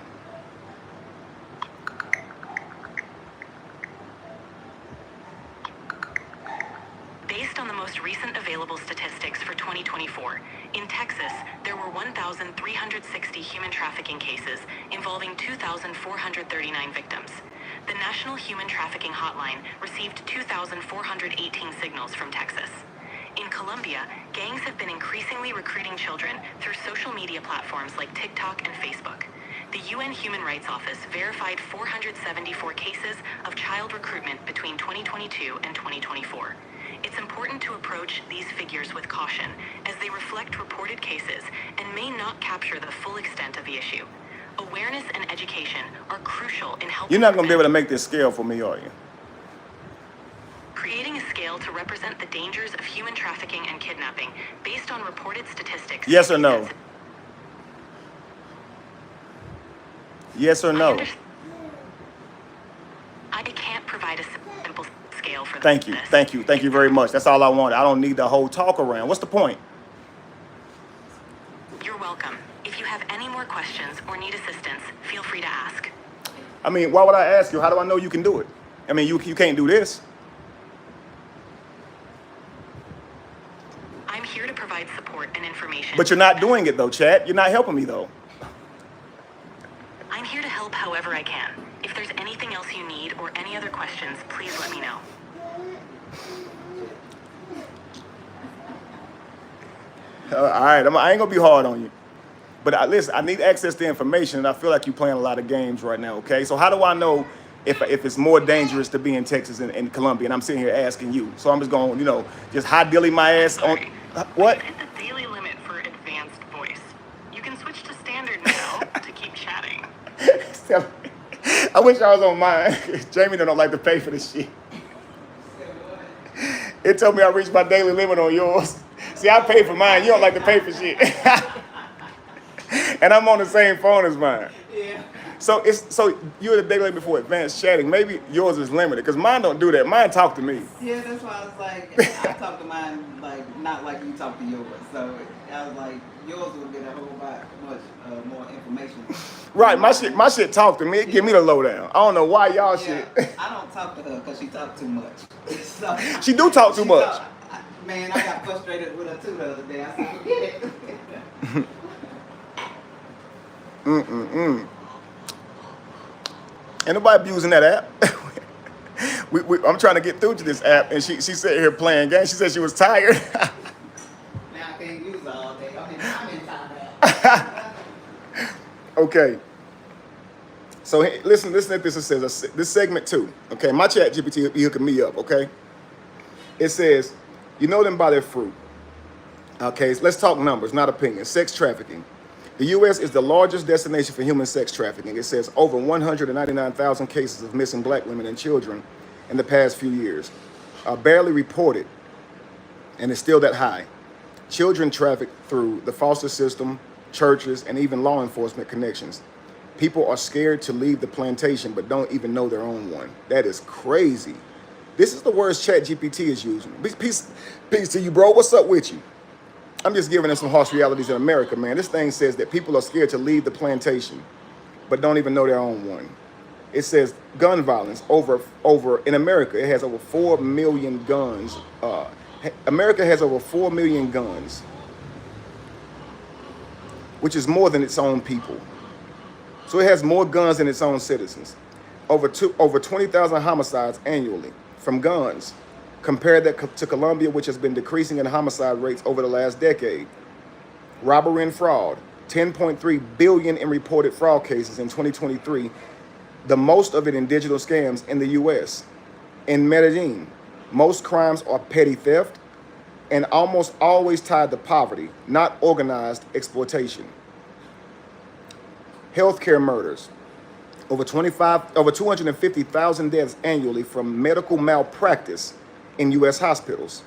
Speaker 2: Based on the most recent available statistics for 2024, in Texas, there were 1,360 human trafficking cases involving 2,439 victims. The National Human Trafficking Hotline received 2,418 signals from Texas. In Colombia, gangs have been increasingly recruiting children through social media platforms like TikTok and Facebook. The UN Human Rights Office verified 474 cases of child recruitment between 2022 and 2024. It's important to approach these figures with caution, as they reflect reported cases and may not capture the full extent of the issue. Awareness and education are crucial in helping.
Speaker 1: You're not going to be able to make this scale for me, are you?
Speaker 2: Creating a scale to represent the dangers of human trafficking and kidnapping based on reported statistics.
Speaker 1: Yes or no? Yes or no?
Speaker 2: I can't provide a simple scale for
Speaker 1: Thank you. Thank you. Thank you very much. That's all I wanted. I don't need the whole talk around. What's the point?
Speaker 2: You're welcome. If you have any more questions or need assistance, feel free to ask.
Speaker 1: I mean, why would I ask you? How do I know you can do it? I mean, you can't do this.
Speaker 2: I'm here to provide support and information.
Speaker 1: But you're not doing it, though, Chad. You're not helping me, though.
Speaker 2: I'm here to help however I can. If there's anything else you need or any other questions, please let me know.
Speaker 1: All right, I ain't gonna be hard on you. But listen, I need access to information, and I feel like you're playing a lot of games right now, okay? So how do I know if it's more dangerous to be in Texas and Colombia? And I'm sitting here asking you. So I'm just going, just high dilly my ass on... What?
Speaker 2: I've hit the daily limit for advanced voice. You can switch to standard now to keep chatting.
Speaker 1: I wish I was on mine. Jamie don't like to pay for this shit. It told me I reached my daily limit on yours. See, I pay for mine. You don't like to pay for shit. And I'm on the same phone as mine.
Speaker 3: Yeah.
Speaker 1: So you're the daily limit for advanced chatting. Maybe yours is limited because mine don't do that. Mine talk to me.
Speaker 3: Yeah, that's why I was like, I talk to mine like not like you talk to yours. So I was like, yours will get a whole lot much more information.
Speaker 1: Right, my shit talk to me. It give me the lowdown. I don't know why y'all shit.
Speaker 3: I don't talk to her because she talk too much. So,
Speaker 1: She do talk too much.
Speaker 3: Man, I got frustrated with her too the other day. I said, forget it.
Speaker 1: Ain't nobody abusing that app. I'm trying to get through to this app, and she sat here playing games. She said she was tired.
Speaker 3: Now I can't use her all day. I'm in time.
Speaker 1: Okay. So listen at this. It says this segment 2. Okay, my chat GPT be hooking me up. Okay. It says, you know them by their fruit. Okay, so let's talk numbers, not opinions. Sex trafficking. The U.S. is the largest destination for human sex trafficking. It says over 199,000 cases of missing black women and children in the past few years are barely reported, and it's still that high. Children trafficked through the foster system, churches, and even law enforcement connections. People are scared to leave the plantation, but don't even know their own one. That is crazy. This is the words ChatGPT is using. Peace to you, bro. What's up with you? I'm just giving them some harsh realities in America, man. This thing says that people are scared to leave the plantation, but don't even know their own one. It says gun violence in America. It has over 4 million guns. America has over 4 million guns, which is more than its own people. So it has more guns than its own citizens. Over 20,000 homicides annually from guns. Compare that to Colombia, which has been decreasing in homicide rates over the last decade. Robbery and fraud, 10.3 billion in reported fraud cases in 2023, the most of it in digital scams in the U.S. In Medellin, most crimes are petty theft and almost always tied to poverty, not organized exploitation. Healthcare murders. Over 250,000 deaths annually from medical malpractice in U.S. hospitals.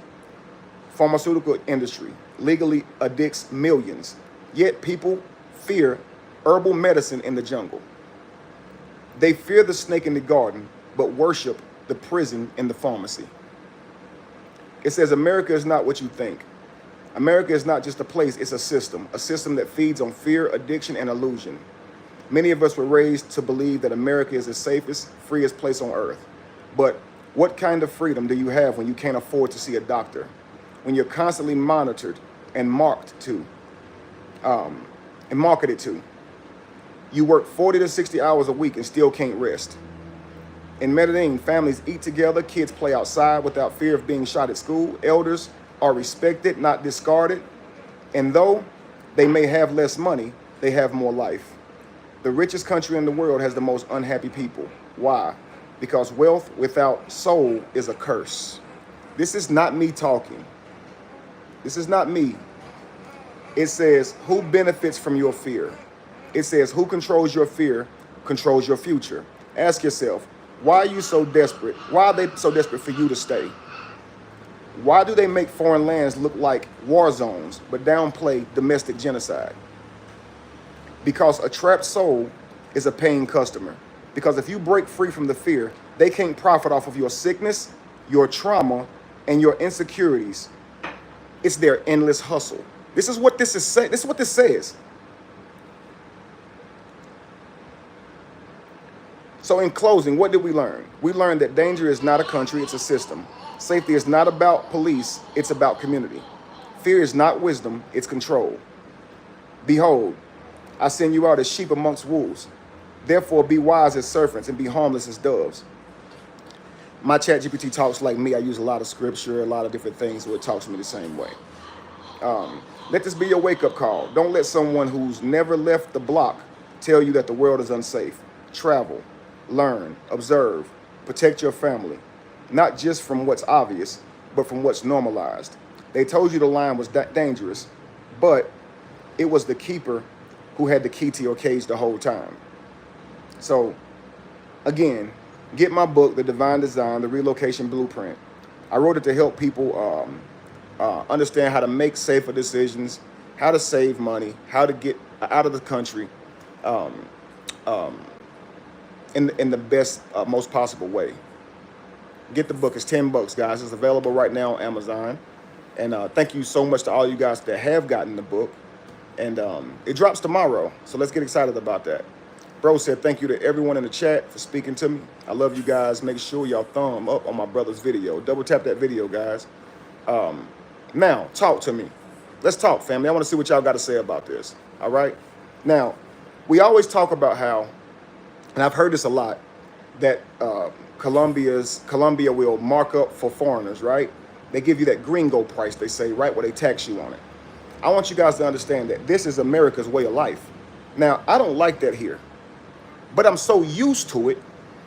Speaker 1: Pharmaceutical industry legally addicts millions, yet people fear herbal medicine in the jungle. They fear the snake in the garden, but worship the prison in the pharmacy. It says America is not what you think. America is not just a place, it's a system that feeds on fear, addiction, and illusion. Many of us were raised to believe that America is the safest, freest place on earth. But what kind of freedom do you have when you can't afford to see a doctor? When you're constantly monitored and marketed to? You work 40 to 60 hours a week and still can't rest. In Medellin, families eat together, kids play outside without fear of being shot at school, elders are respected, not discarded, and though they may have less money, they have more life. The richest country in the world has the most unhappy people. Why? Because wealth without soul is a curse. This is not me talking. This is not me. It says, who benefits from your fear? It says, who controls your fear controls your future. Ask yourself, why are you so desperate? Why are they so desperate for you to stay? Why do they make foreign lands look like war zones but downplay domestic genocide? Because a trapped soul is a paying customer. Because if you break free from the fear, they can't profit off of your sickness, your trauma, and your insecurities. It's their endless hustle. This is what this is saying. This is what this says. So in closing, what did we learn? We learned that danger is not a country, it's a system. Safety is not about police, it's about community. Fear is not wisdom, it's control. Behold, I send you out as sheep amongst wolves. Therefore, be wise as serpents and be harmless as doves. My ChatGPT talks like me. I use a lot of scripture, a lot of different things, so it talks to me the same way. Let this be your wake-up call. Don't let someone who's never left the block tell you that the world is unsafe. Travel, learn, observe, protect your family, not just from what's obvious, but from what's normalized. They told you the line was dangerous, but it was the keeper who had the key to your cage the whole time. So, again, get my book, The Divine Design, The Relocation Blueprint. I wrote it to help people understand how to make safer decisions, how to save money, how to get out of the country in the best, most possible way. Get the book. It's $10, guys. It's available right now on Amazon. And thank you so much to all you guys that have gotten the book. And it drops tomorrow, so let's get excited about that. Bro said thank you to everyone in the chat for speaking to me. I love you guys. Make sure y'all thumb up on my brother's video. Double tap that video, guys. Now, talk to me. Let's talk, family. I want to see what y'all got to say about this. All right? Now, we always talk about how, and I've heard this a lot, that Colombia will mark up for foreigners, right? They give you that gringo price, they say, right, where they tax you on it. I want you guys to understand that this is America's way of life. Now, I don't like that here, but I'm so used to it.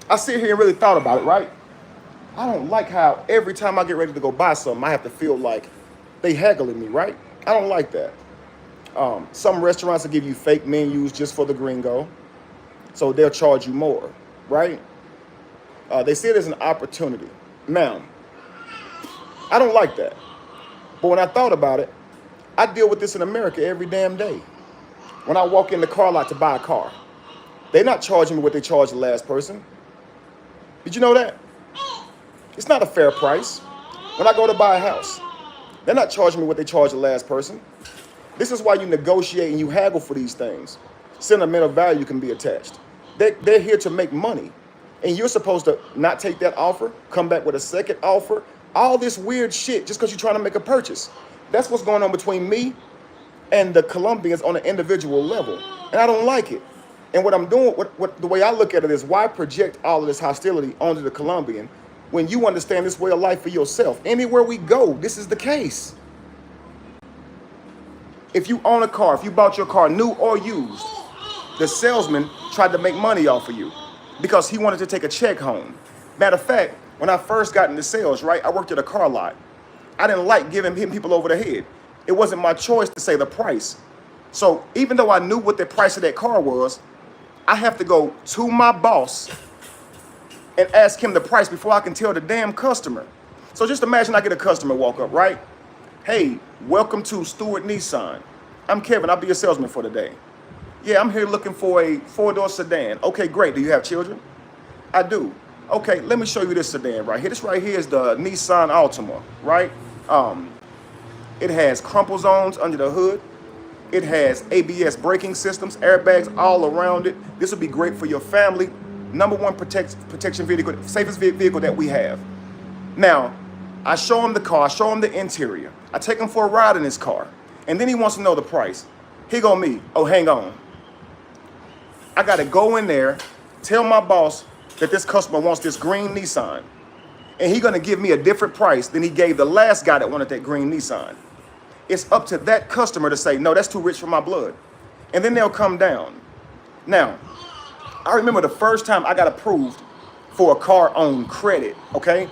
Speaker 1: I sit here and really thought about it, right? I don't like how every time I get ready to go buy something, I have to feel like they haggling me, right? I don't like that. Some restaurants will give you fake menus just for the gringo, so they'll charge you more, right? They see it as an opportunity. Now, I don't like that. But when I thought about it, I deal with this in America every damn day. When I walk in the car lot to buy a car, they're not charging me what they charged the last person. Did you know that? It's not a fair price. When I go to buy a house, they're not charging me what they charged the last person. This is why you negotiate and you haggle for these things. Sentimental value can be attached. They're here to make money. And you're supposed to not take that offer, come back with a second offer, all this weird shit just because you're trying to make a purchase. That's what's going on between me and the Colombians on an individual level. And I don't like it. And what I'm doing, the way I look at it is, why project all of this hostility onto the Colombian when you understand this way of life for yourself? Anywhere we go, this is the case. If you own a car, if you bought your car new or used, the salesman tried to make money off of you because he wanted to take a check home. Matter of fact, when I first got into sales, right, I worked at a car lot. I didn't like hitting people over the head. It wasn't my choice to say the price. So even though I knew what the price of that car was, I have to go to my boss and ask him the price before I can tell the damn customer. So just imagine I get a customer walk up, right? Hey, welcome to Stewart Nissan. I'm Kevin, I'll be your salesman for the day. Yeah, I'm here looking for a 4-door sedan. Okay, great. Do you have children? I do. Okay, let me show you this sedan right here. This right here is the Nissan Altima, right? It has crumple zones under the hood. It has ABS braking systems, airbags all around it. This would be great for your family. #1 protection vehicle, safest vehicle that we have. Now, I show him the car, I show him the interior. I take him for a ride in his car. And then he wants to know the price. He go me, oh, hang on. I got to go in there, tell my boss that this customer wants this green Nissan. And he's going to give me a different price than he gave the last guy that wanted that green Nissan. It's up to that customer to say, no, that's too rich for my blood. And then they'll come down. Now, I remember the first time I got approved for a car on credit, okay?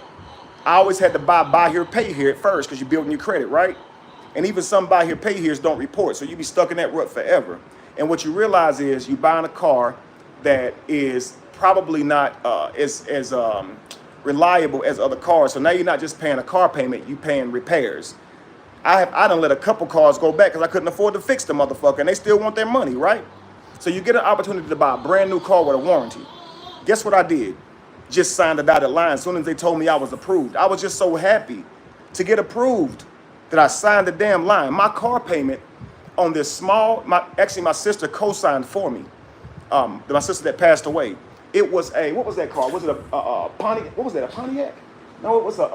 Speaker 1: I always had to buy here, pay here at first because you're building your credit, right? And even some buy here, pay here's don't report. So you be stuck in that rut forever. And what you realize is you buying a car that is probably not as reliable as other cars. So now you're not just paying a car payment, you're paying repairs. I done let a couple cars go back because I couldn't afford to fix the motherfucker and they still want their money, right? So you get an opportunity to buy a brand new car with a warranty. Guess what I did? Just signed a dotted line as soon as they told me I was approved. I was just so happy to get approved that I signed the damn line. My car payment on this small, actually my sister co-signed for me. My sister that passed away. It was what was that car? Was it a Pontiac? What was that, a Pontiac? No, it was a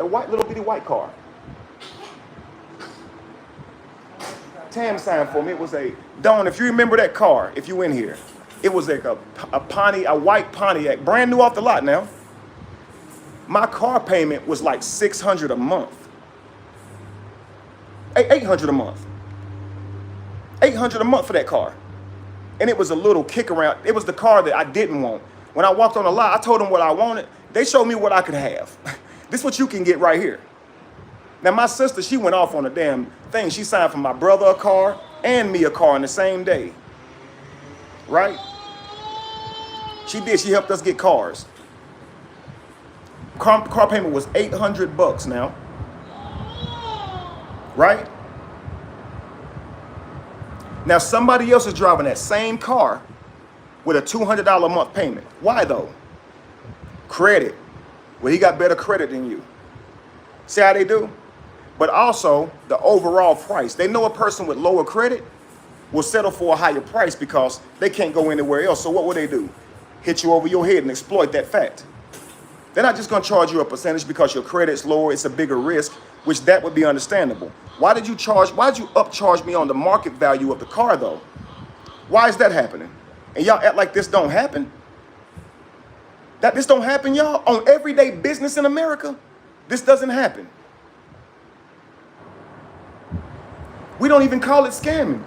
Speaker 1: white, little bitty white car. Tam signed for me. It was a, Dawn, if you remember that car, if you in here, it was like a white Pontiac, brand new off the lot now. My car payment was like $600 a month. 800 a month. 800 a month for that car. And it was a little kick around. It was the car that I didn't want. When I walked on the lot, I told them what I wanted. They showed me what I could have. This is what you can get right here. Now, my sister, she went off on a damn thing. She signed for my brother a car and me a car in the same day. Right? She did. She helped us get cars. Car payment was $800 now. Right? Now, somebody else is driving that same car with a $200 a month payment. Why, though? Credit. Well, he got better credit than you. See how they do? But also, the overall price. They know a person with lower credit will settle for a higher price because they can't go anywhere else. So what will they do? Hit you over your head and exploit that fact. They're not just going to charge you a percentage because your credit's lower. It's a bigger risk, which that would be understandable. Why did you upcharge me on the market value of the car, though? Why is that happening? And y'all act like this don't happen. That this don't happen, y'all? On everyday business in America, this doesn't happen. We don't even call it scamming.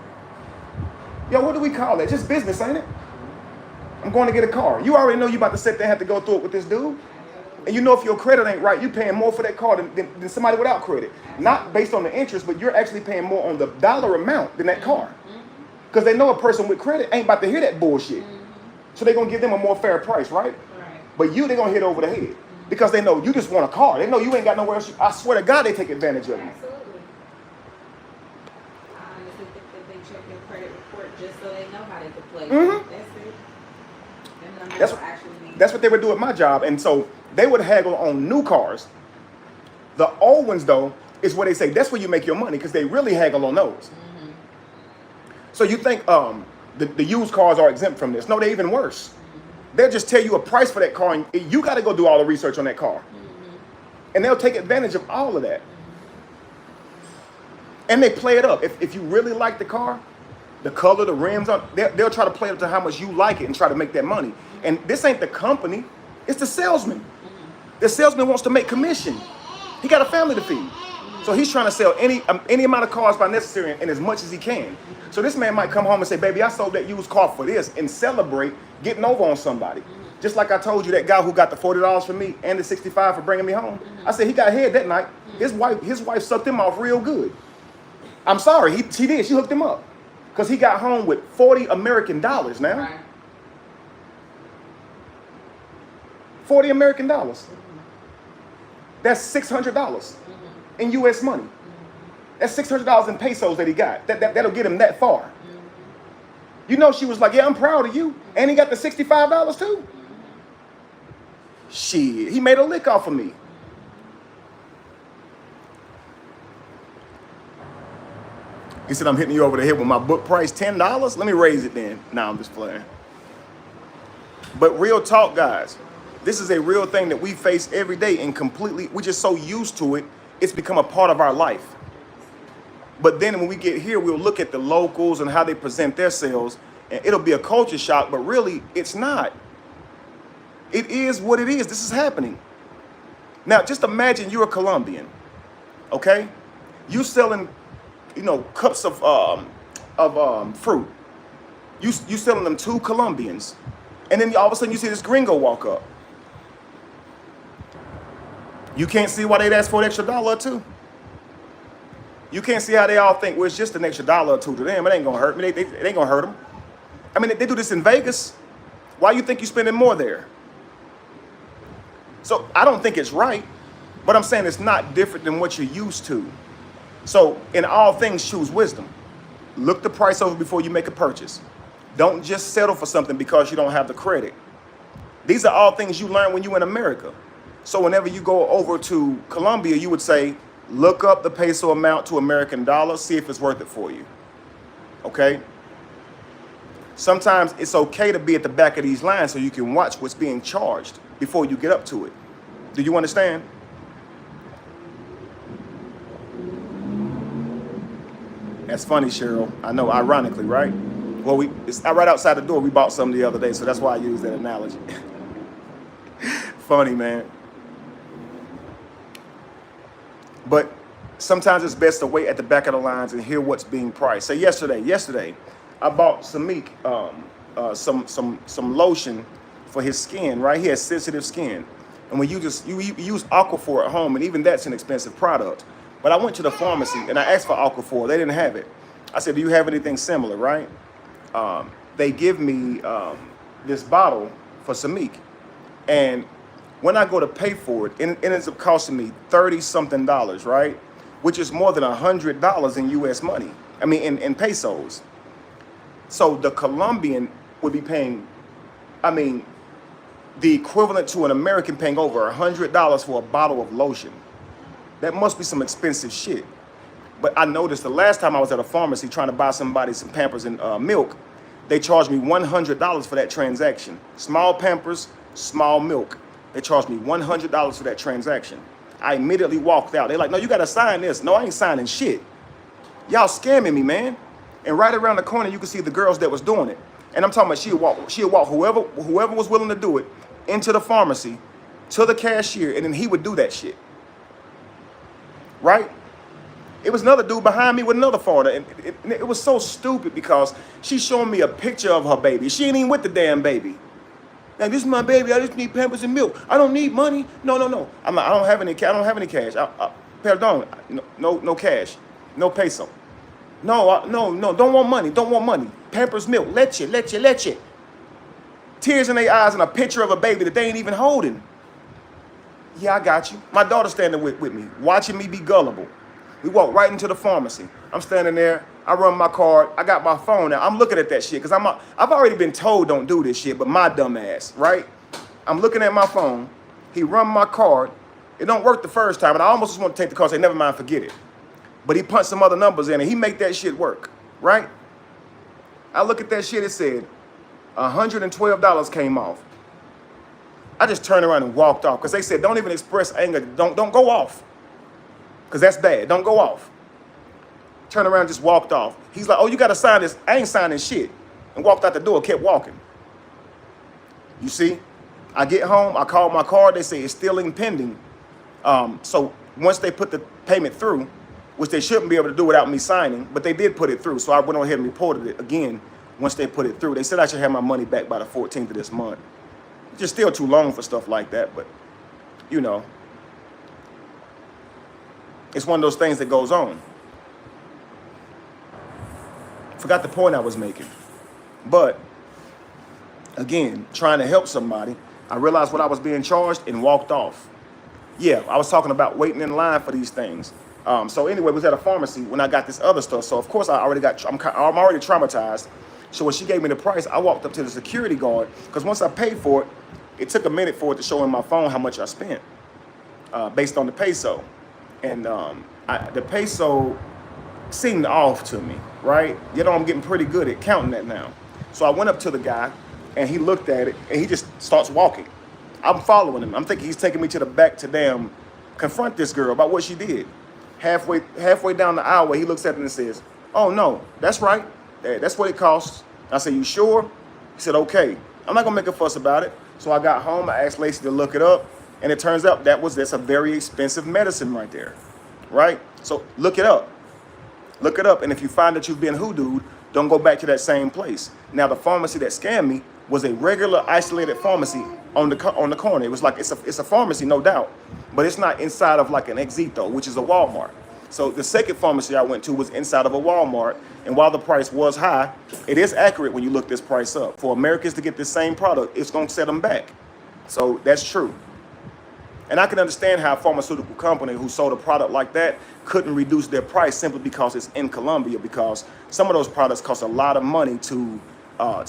Speaker 1: Yo, what do we call it? Just business, ain't it? I'm going to get a car. You already know you about to sit there and have to go through it with this dude. And you know if your credit ain't right, you're paying more for that car than somebody without credit. Not based on the interest, but you're actually paying more on the dollar amount than that car. Because they know a person with credit ain't about to hear that bullshit. So they're going to give them a more fair price, right? But you, they're going to hit over the head. Because they know you just want a car. They know you ain't got nowhere else. I swear to God, they take advantage of you.
Speaker 4: Absolutely. I honestly think that they check your credit report just so they know how they can play.
Speaker 1: Mm-hmm.
Speaker 4: That's it.
Speaker 1: That's what they would do at my job. And so they would haggle on new cars. The old ones, though, is where they say that's where you make your money because they really haggle on those. Mm-hmm. So you think the used cars are exempt from this. No, they're even worse. Mm-hmm. They'll just tell you a price for that car, and you got to go do all the research on that car. Mm-hmm. And they'll take advantage of all of that. Mm-hmm. And they play it up. If you really like the car, the color, the rims, they'll try to play it up to how much you like it and try to make that money. And this ain't the company, it's the salesman. Mm-hmm. The salesman wants to make commission. He got a family to feed. So he's trying to sell any amount of cars by necessary and as much as he can. So this man might come home and say, baby, I sold that used car for this, and celebrate getting over on somebody. Just like I told you, that guy who got the $40 from me and the $65 for bringing me home. I said he got head that night. His wife sucked him off real good. I'm sorry, she did. She hooked him up. Because he got home with $40 American now.
Speaker 4: Right.
Speaker 1: 40 American dollars. That's $600 in US money. That's $600 in pesos that he got. That'll get him that far. You know, she was like, yeah, I'm proud of you. And he got the $65 too. Shit, he made a lick off of me. He said, I'm hitting you over the head with my book price, $10? Let me raise it then. Nah, I'm just playing. But real talk, guys, this is a real thing that we face every day, and completely, we're just so used to it, it's become a part of our life. But then when we get here, we'll look at the locals and how they present themselves, and it'll be a culture shock, but really, it's not. It is what it is. This is happening. Now, just imagine you're a Colombian, okay? You selling, you know, cups of fruit. You selling them to Colombians, and then all of a sudden you see this gringo walk up. You can't see why they'd ask for an extra dollar or two. You can't see how they all think, well, it's just an extra dollar or two to them. It ain't gonna hurt me. It ain't gonna hurt them. I mean, they do this in Vegas. Why you think you're spending more there? So I don't think it's right, but I'm saying it's not different than what you're used to. So in all things, choose wisdom. Look the price over before you make a purchase. Don't just settle for something because you don't have the credit. These are all things you learn when you're in America. So whenever you go over to Colombia, you would say, look up the peso amount to American dollars, see if it's worth it for you. Okay? Sometimes it's okay to be at the back of these lines so you can watch what's being charged before you get up to it. Do you understand? That's funny, Cheryl. I know, ironically, right? Well, it's right outside the door. We bought some the other day, so that's why I use that analogy. Funny, man. But sometimes it's best to wait at the back of the lines and hear what's being priced. So yesterday, I bought Samik some lotion for his skin, right? He has sensitive skin. And when you use Aquaphor at home, and even that's an expensive product. But I went to the pharmacy and I asked for Aquaphor. They didn't have it. I said, do you have anything similar, right? They give me this bottle for Samik. And when I go to pay for it, it ends up costing me $30-something, right? Which is more than $100 in US money. I mean, in pesos. So the Colombian would be paying, I mean, the equivalent to an American paying over $100 for a bottle of lotion. That must be some expensive shit. But I noticed the last time I was at a pharmacy trying to buy somebody some Pampers and milk, they charged me $100 for that transaction. Small Pampers, small milk. They charged me $100 for that transaction. I immediately walked out. They're like, no, you got to sign this. No, I ain't signing shit. Y'all scamming me, man. And right around the corner, you can see the girls that was doing it. And I'm talking about she'll walk whoever was willing to do it into the pharmacy, to the cashier, and then he would do that shit. Right? It was another dude behind me with another foreigner. And it was so stupid because she's showing me a picture of her baby. She ain't even with the damn baby. Now, this is my baby. I just need Pampers and milk. I don't need money. No. I'm like, I don't have any cash. Perdón. No cash. No peso. No. Don't want money. Pampers, milk. Leche. Tears in their eyes and a picture of a baby that they ain't even holding. Yeah, I got you. My daughter's standing with me, watching me be gullible. We walk right into the pharmacy. I'm standing there. I run my card. I got my phone now. I'm looking at that shit because I've already been told don't do this shit, but my dumb ass, right? I'm looking at my phone. He run my card. It don't work the first time, and I almost just want to take the card and say, never mind, forget it. But he punched some other numbers in, and he make that shit work, right? I look at that shit. It said $112 came off. I just turned around and walked off because they said, don't even express anger. Don't go off because that's bad. Don't go off. Turned around, just walked off. He's like, oh, you got to sign this. I ain't signing shit. And walked out the door, kept walking. You see, I get home, I call my card. They say it's still in pending. So once they put the payment through, which they shouldn't be able to do without me signing, but they did put it through. So I went on ahead and reported it again once they put it through. They said I should have my money back by the 14th of this month. It's just still too long for stuff like that, but, you know, it's one of those things that goes on. Forgot the point I was making. But, again, trying to help somebody. I realized what I was being charged and walked off. Yeah, I was talking about waiting in line for these things. So anyway, we was at a pharmacy when I got this other stuff. So of course I'm already traumatized. So when she gave me the price, I walked up to the security guard because once I paid for it, it took a minute for it to show in my phone how much I spent based on the peso. And the peso seemed off to me, right? You know, I'm getting pretty good at counting that now. So I went up to the guy and he looked at it and he just starts walking. I'm following him. I'm thinking he's taking me to the back to confront this girl about what she did. Halfway down the aisle, he looks at it and says, "Oh no, that's right. That's what it costs." I said, "You sure?" He said, "Okay." I'm not gonna make a fuss about it. So I got home. I asked Lacey to look it up, and it turns out that's a very expensive medicine right there, right? So look it up. Look it up, and if you find that you've been hoodooed, don't go back to that same place. Now, the pharmacy that scammed me was a regular isolated pharmacy on the corner. It was like it's a pharmacy, no doubt, but it's not inside of like an Exito, which is a Walmart. So the second pharmacy I went to was inside of a Walmart, and while the price was high, it is accurate when you look this price up. For Americans to get this same product, it's gonna set them back. So that's true. And I can understand how a pharmaceutical company who sold a product like that couldn't reduce their price simply because it's in Colombia, because some of those products cost a lot of money to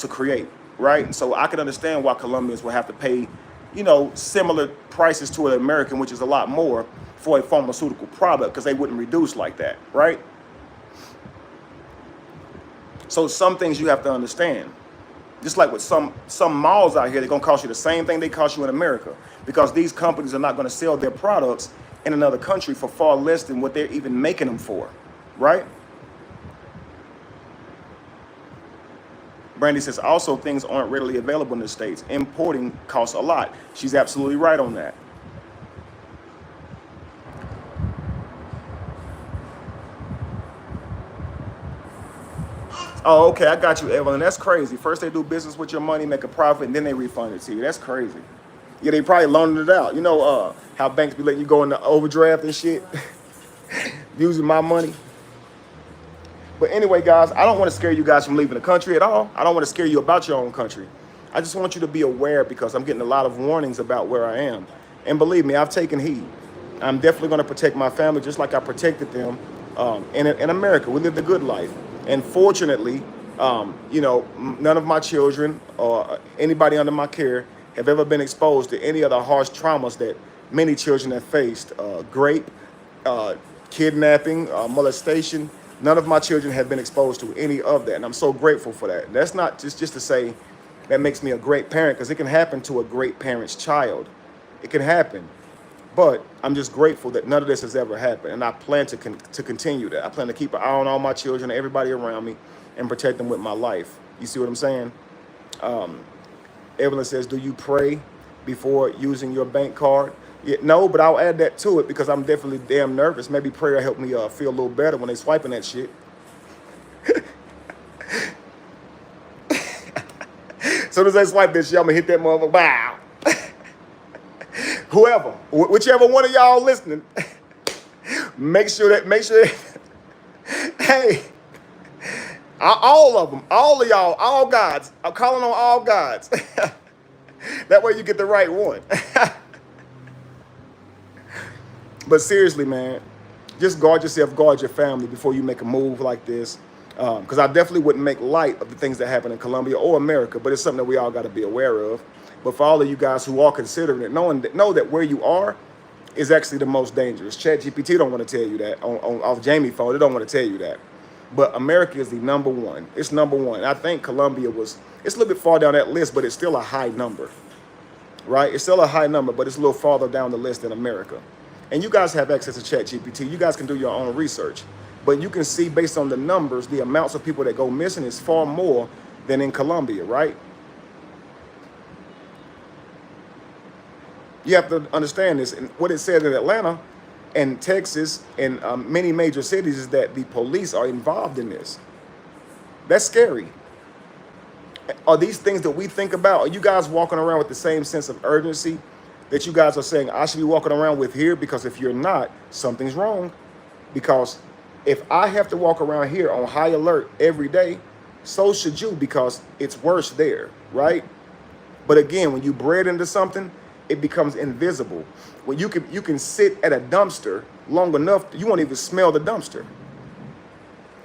Speaker 1: create, right? And so I can understand why Colombians will have to pay, you know, similar prices to an American, which is a lot more for a pharmaceutical product, because they wouldn't reduce like that, right? So some things you have to understand. Just like with some malls out here, they're gonna cost you the same thing they cost you in America, because these companies are not gonna sell their products in another country for far less than what they're even making them for, right? Brandy says, also things aren't readily available in the States. Importing costs a lot. She's absolutely right on that. Oh, okay, I got you, Evelyn. That's crazy. First they do business with your money, make a profit, and then they refund it to you. That's crazy. Yeah, they probably loaned it out. You know how banks be letting you go into overdraft and shit, using my money. But anyway, guys, I don't want to scare you guys from leaving the country at all. I don't want to scare you about your own country. I just want you to be aware, because I'm getting a lot of warnings about where I am. And believe me, I've taken heed. I'm definitely going to protect my family just like I protected them in America. We lived a good life. And fortunately, you know, none of my children or anybody under my care have ever been exposed to any of the harsh traumas that many children have faced. Rape, kidnapping, molestation. None of my children have been exposed to any of that. And I'm so grateful for that. That's not just to say that makes me a great parent, because it can happen to a great parent's child. It can happen. But I'm just grateful that none of this has ever happened. And I plan to continue that. I plan to keep an eye on all my children and everybody around me and protect them with my life. You see what I'm saying? Evelyn says, do you pray before using your bank card? Yeah, no, but I'll add that to it, because I'm definitely damn nervous. Maybe prayer helped me feel a little better when they swiping that shit. As soon as they swipe this shit, I'm gonna hit that motherfucker. Wow. Whoever, whichever one of y'all listening, make sure, hey, all of them, all of y'all, all gods, I'm calling on all gods. That way you get the right one. But seriously, man, just guard yourself, guard your family before you make a move like this. Because I definitely wouldn't make light of the things that happen in Colombia or America, but it's something that we all got to be aware of. But for all of you guys who are considering it, know that where you are is actually the most dangerous. ChatGPT don't want to tell you that. Off Jamie's phone, they don't want to tell you that. But America is the number one. It's number one. I think Colombia it's a little bit far down that list, but it's still a high number, right? It's still a high number, but it's a little farther down the list than America. And you guys have access to ChatGPT. You guys can do your own research. But you can see based on the numbers, the amounts of people that go missing is far more than in Colombia, right? You have to understand this. And what it said in Atlanta and Texas and many major cities is that the police are involved in this. That's scary. Are these things that we think about? Are you guys walking around with the same sense of urgency that you guys are saying I should be walking around with here? Because if you're not, something's wrong. Because if I have to walk around here on high alert every day, so should you, because it's worse there, right? But again, when you bred into something, it becomes invisible. When you can sit at a dumpster long enough, you won't even smell the dumpster.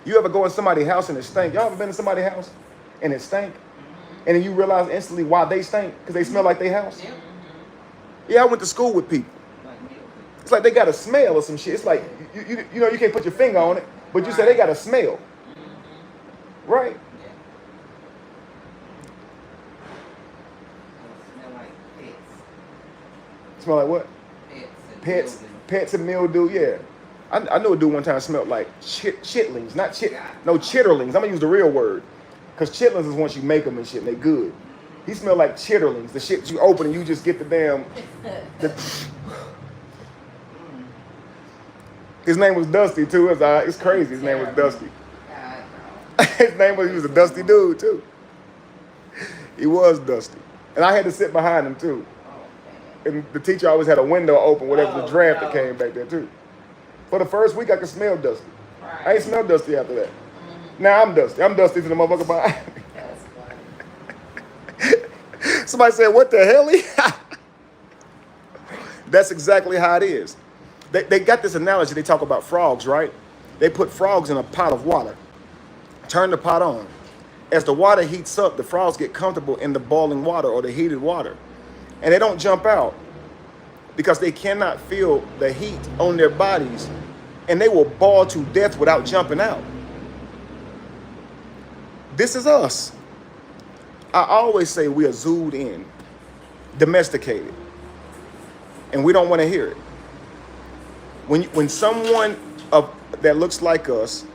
Speaker 1: You ever go in somebody's house and it stink? Y'all ever been in somebody's house and it stink? And then you realize instantly why they stink? Because they smell like their house?
Speaker 3: Yep.
Speaker 1: Yeah, I went to school with people.
Speaker 3: Like milk.
Speaker 1: It's like they got a smell or some shit. It's like, you know, you can't put your finger on it, but you say they got a smell. Right?
Speaker 3: Yeah. Smell like pets.
Speaker 1: Smell like what?
Speaker 3: Pets. And
Speaker 1: Pets and mildew, yeah. I know a dude one time smelled like chitlings, not
Speaker 3: God.
Speaker 1: no chitterlings. I'm gonna use the real word. Because chitlings is once you make them and shit, and they good. He smelled like chitterlings, the shit you open and you just get the damn... His name was Dusty too, it's crazy, his name was Dusty.
Speaker 3: God, no.
Speaker 1: He was a dusty dude too. He was dusty. And I had to sit behind him too.
Speaker 3: Oh, man.
Speaker 1: And the teacher always had a window open, whatever the
Speaker 3: Oh,
Speaker 1: draft that
Speaker 3: no.
Speaker 1: came back there too. For the first week, I could smell Dusty.
Speaker 4: Right.
Speaker 1: I ain't smelled Dusty after that. Now I'm Dusty. I'm Dusty to the motherfucker behind me.
Speaker 3: That's funny.
Speaker 1: Somebody said, what the hell? That's exactly how it is. They got this analogy. They talk about frogs, right? They put frogs in a pot of water. Turn the pot on. As the water heats up, the frogs get comfortable in the boiling water or the heated water. And they don't jump out because they cannot feel the heat on their bodies, and they will boil to death without jumping out. This is us. I always say we are zooed in, domesticated, and we don't want to hear it. When someone that looks like us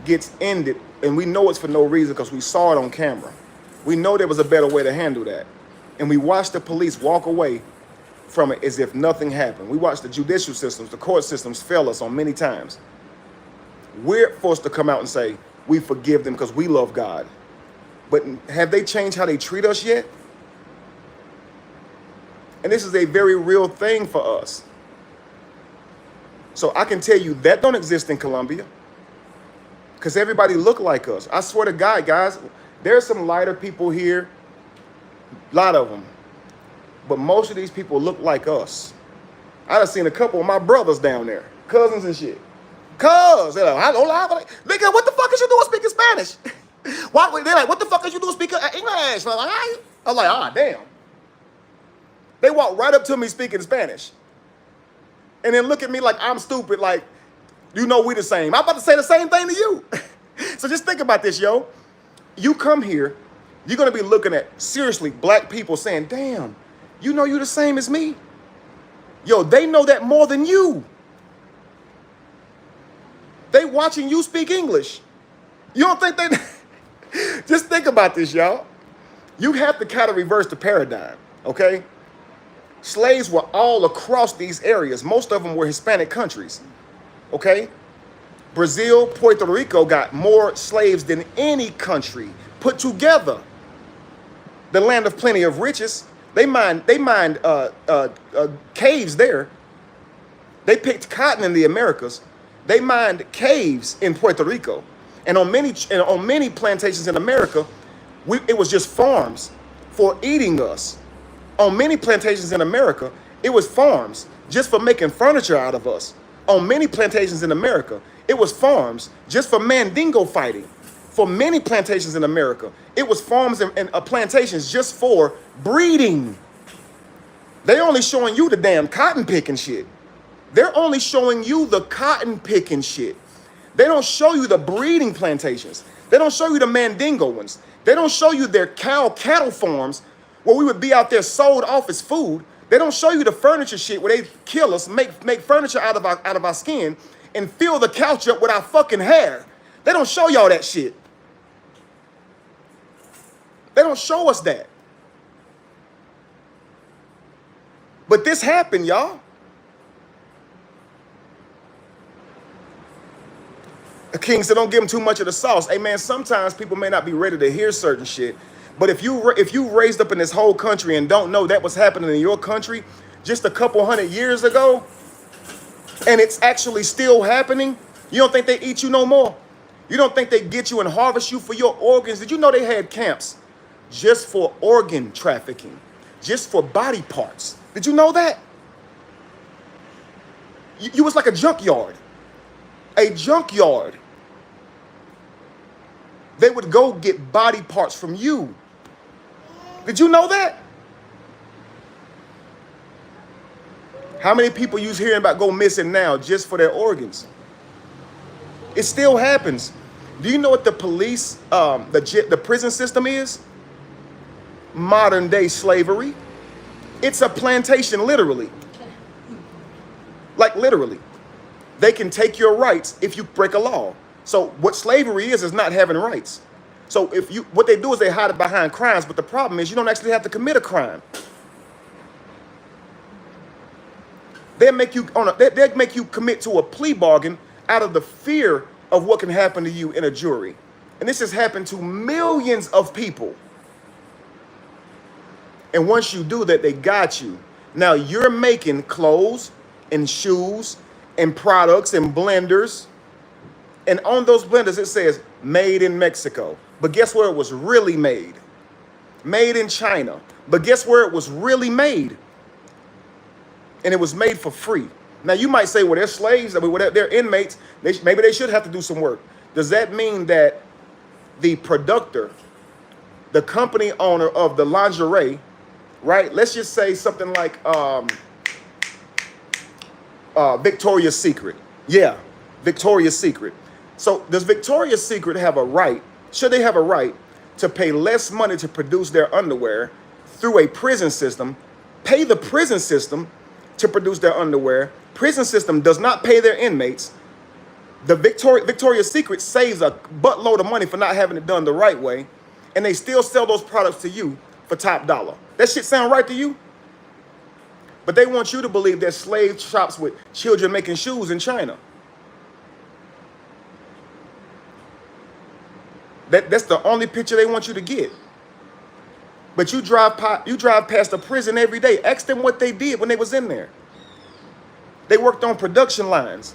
Speaker 1: gets ended, and we know it's for no reason because we saw it on camera, we know there was a better way to handle that, and we watch the police walk away from it as if nothing happened. We watch the judicial systems, the court systems fail us on many times. We're forced to come out and say, we forgive them because we love God. But have they changed how they treat us yet? And this is a very real thing for us. So I can tell you that don't exist in Colombia because everybody look like us. I swear to God, guys, there's some lighter people here, a lot of them. But most of these people look like us. I done seen a couple of my brothers down there, cousins and shit. Cuz, they're like, I don't lie, nigga, what the fuck is you doing speaking Spanish? Why? They're like, what the fuck is you doing speaking English? I'm like, ah, damn. They walk right up to me speaking Spanish. And then look at me like I'm stupid, like, you know we the same. I'm about to say the same thing to you. So just think about this, yo. You come here, you're gonna be looking at, seriously, black people saying, damn, you know you the same as me? Yo, they know that more than you. They watching you speak English. You don't think they... Just think about this, y'all. You have to kind of reverse the paradigm, okay? Slaves were all across these areas. Most of them were Hispanic countries, okay? Brazil, Puerto Rico got more slaves than any country put together. The land of plenty of riches. They mined caves there. They picked cotton in the Americas. They mined caves in Puerto Rico. And on many plantations in America, it was just farms for eating us. On many plantations in America, it was farms just for making furniture out of us. On many plantations in America, it was farms just for mandingo fighting. For many plantations in America, it was farms and plantations just for breeding. They only showing you the damn cotton picking shit. They're only showing you the cotton picking shit. They don't show you the breeding plantations. They don't show you the mandingo ones. They don't show you their cattle farms where we would be out there sold off as food. They don't show you the furniture shit where they kill us, make furniture out of our skin and fill the couch up with our fucking hair. They don't show y'all that shit. They don't show us that. But this happened, y'all. The king said, don't give them too much of the sauce. Hey, man, sometimes people may not be ready to hear certain shit. But if you raised up in this whole country and don't know that was happening in your country just a couple hundred years ago, and it's actually still happening, you don't think they eat you no more? You don't think they get you and harvest you for your organs? Did you know they had camps just for organ trafficking, just for body parts. Did you know that? You was like a junkyard. A junkyard. They would go get body parts from you. Did you know that? How many people you hearing about go missing now just for their organs? It still happens. Do you know what the police, the prison system is? Modern day slavery. It's a plantation, literally. Like literally. They can take your rights if you break a law. So what slavery is not having rights. So what they do is they hide it behind crimes, but the problem is you don't actually have to commit a crime. They'll make you commit to a plea bargain out of the fear of what can happen to you in a jury. And this has happened to millions of people. And once you do that, they got you. Now you're making clothes and shoes and products and blenders. And on those blenders, it says made in Mexico. But guess where it was really made? Made in China. But guess where it was really made? And it was made for free. Now you might say, well, they're slaves, they're inmates. Maybe they should have to do some work. Does that mean that the producer, the company owner of the lingerie, right? Let's just say something like Victoria's Secret. Yeah, Victoria's Secret. So does Victoria's Secret have a right, should they have a right to pay less money to produce their underwear through a prison system, pay the prison system to produce their underwear? Prison system does not pay their inmates. The Victoria's Secret saves a buttload of money for not having it done the right way, and they still sell those products to you for top dollar. That shit sound right to you? But they want you to believe there's slave shops with children making shoes in China. That's the only picture they want you to get. But you drive past a prison every day. Ask them what they did when they was in there. They worked on production lines,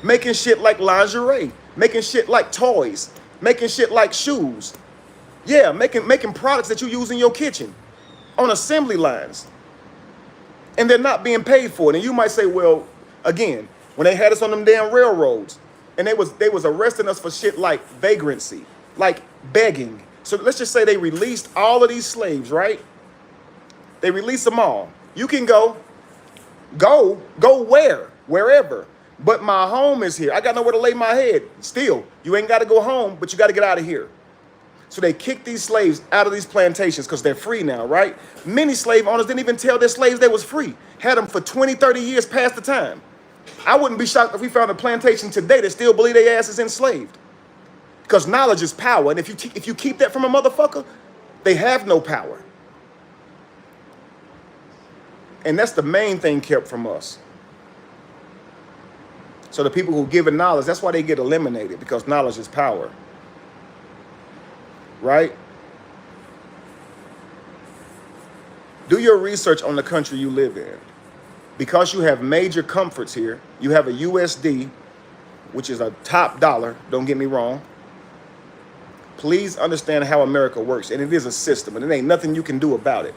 Speaker 1: making shit like lingerie, making shit like toys, making shit like shoes. Yeah, making products that you use in your kitchen on assembly lines. And they're not being paid for it. And you might say, well, again, when they had us on them damn railroads, and they was arresting us for shit like vagrancy, like begging. So let's just say they released all of these slaves, right? They released them all. You can go where? Wherever. But my home is here. I got nowhere to lay my head. Still, you ain't got to go home, but you got to get out of here. So they kicked these slaves out of these plantations because they're free now, right? Many slave owners didn't even tell their slaves they was free. Had them for 20, 30 years past the time. I wouldn't be shocked if we found a plantation today that still believe their ass is enslaved. Because knowledge is power. And if you keep that from a motherfucker, they have no power. And that's the main thing kept from us. So the people who give it knowledge, that's why they get eliminated, because knowledge is power. Right? Do your research on the country you live in. Because you have major comforts here, you have a USD, which is a top dollar, don't get me wrong. Please understand how America works, and it is a system, and it ain't nothing you can do about it.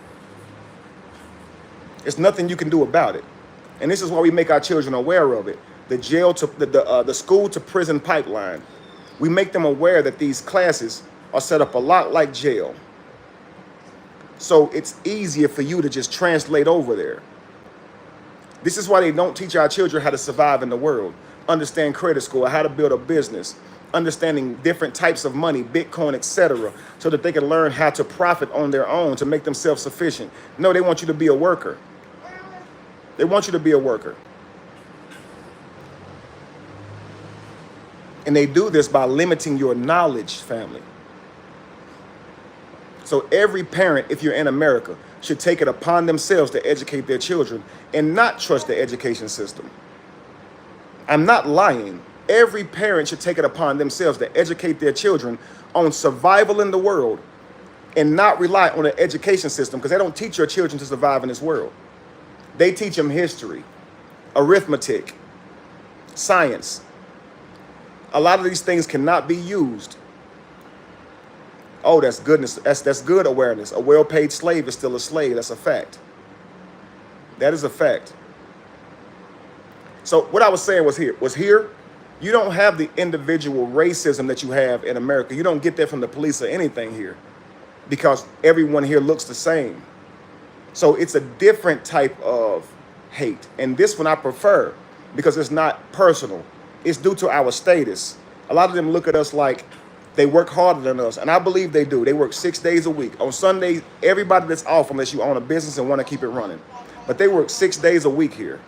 Speaker 1: It's nothing you can do about it. And this is why we make our children aware of it. The jail to the school to prison pipeline. We make them aware that these classes are set up a lot like jail. So it's easier for you to just translate over there. This is why they don't teach our children how to survive in the world, understand credit score, how to build a business, understanding different types of money, Bitcoin, etc., so that they can learn how to profit on their own to make them self-sufficient. No, they want you to be a worker. They want you to be a worker. And they do this by limiting your knowledge, family. So every parent, if you're in America, should take it upon themselves to educate their children and not trust the education system. I'm not lying. Every parent should take it upon themselves to educate their children on survival in the world and not rely on the education system, because they don't teach your children to survive in this world. They teach them history, arithmetic, science. A lot of these things cannot be used Oh, that's goodness. That's good awareness. A well-paid slave is still a slave. That's a fact. That is a fact. So what I was saying was here, you don't have the individual racism that you have in America. You don't get that from the police or anything here because everyone here looks the same. So it's a different type of hate. And this one I prefer because it's not personal. It's due to our status. A lot of them look at us like they work harder than us. And I believe they do. They work 6 days a week. On Sundays, everybody that's off unless you own a business and want to keep it running. But they work 6 days a week here.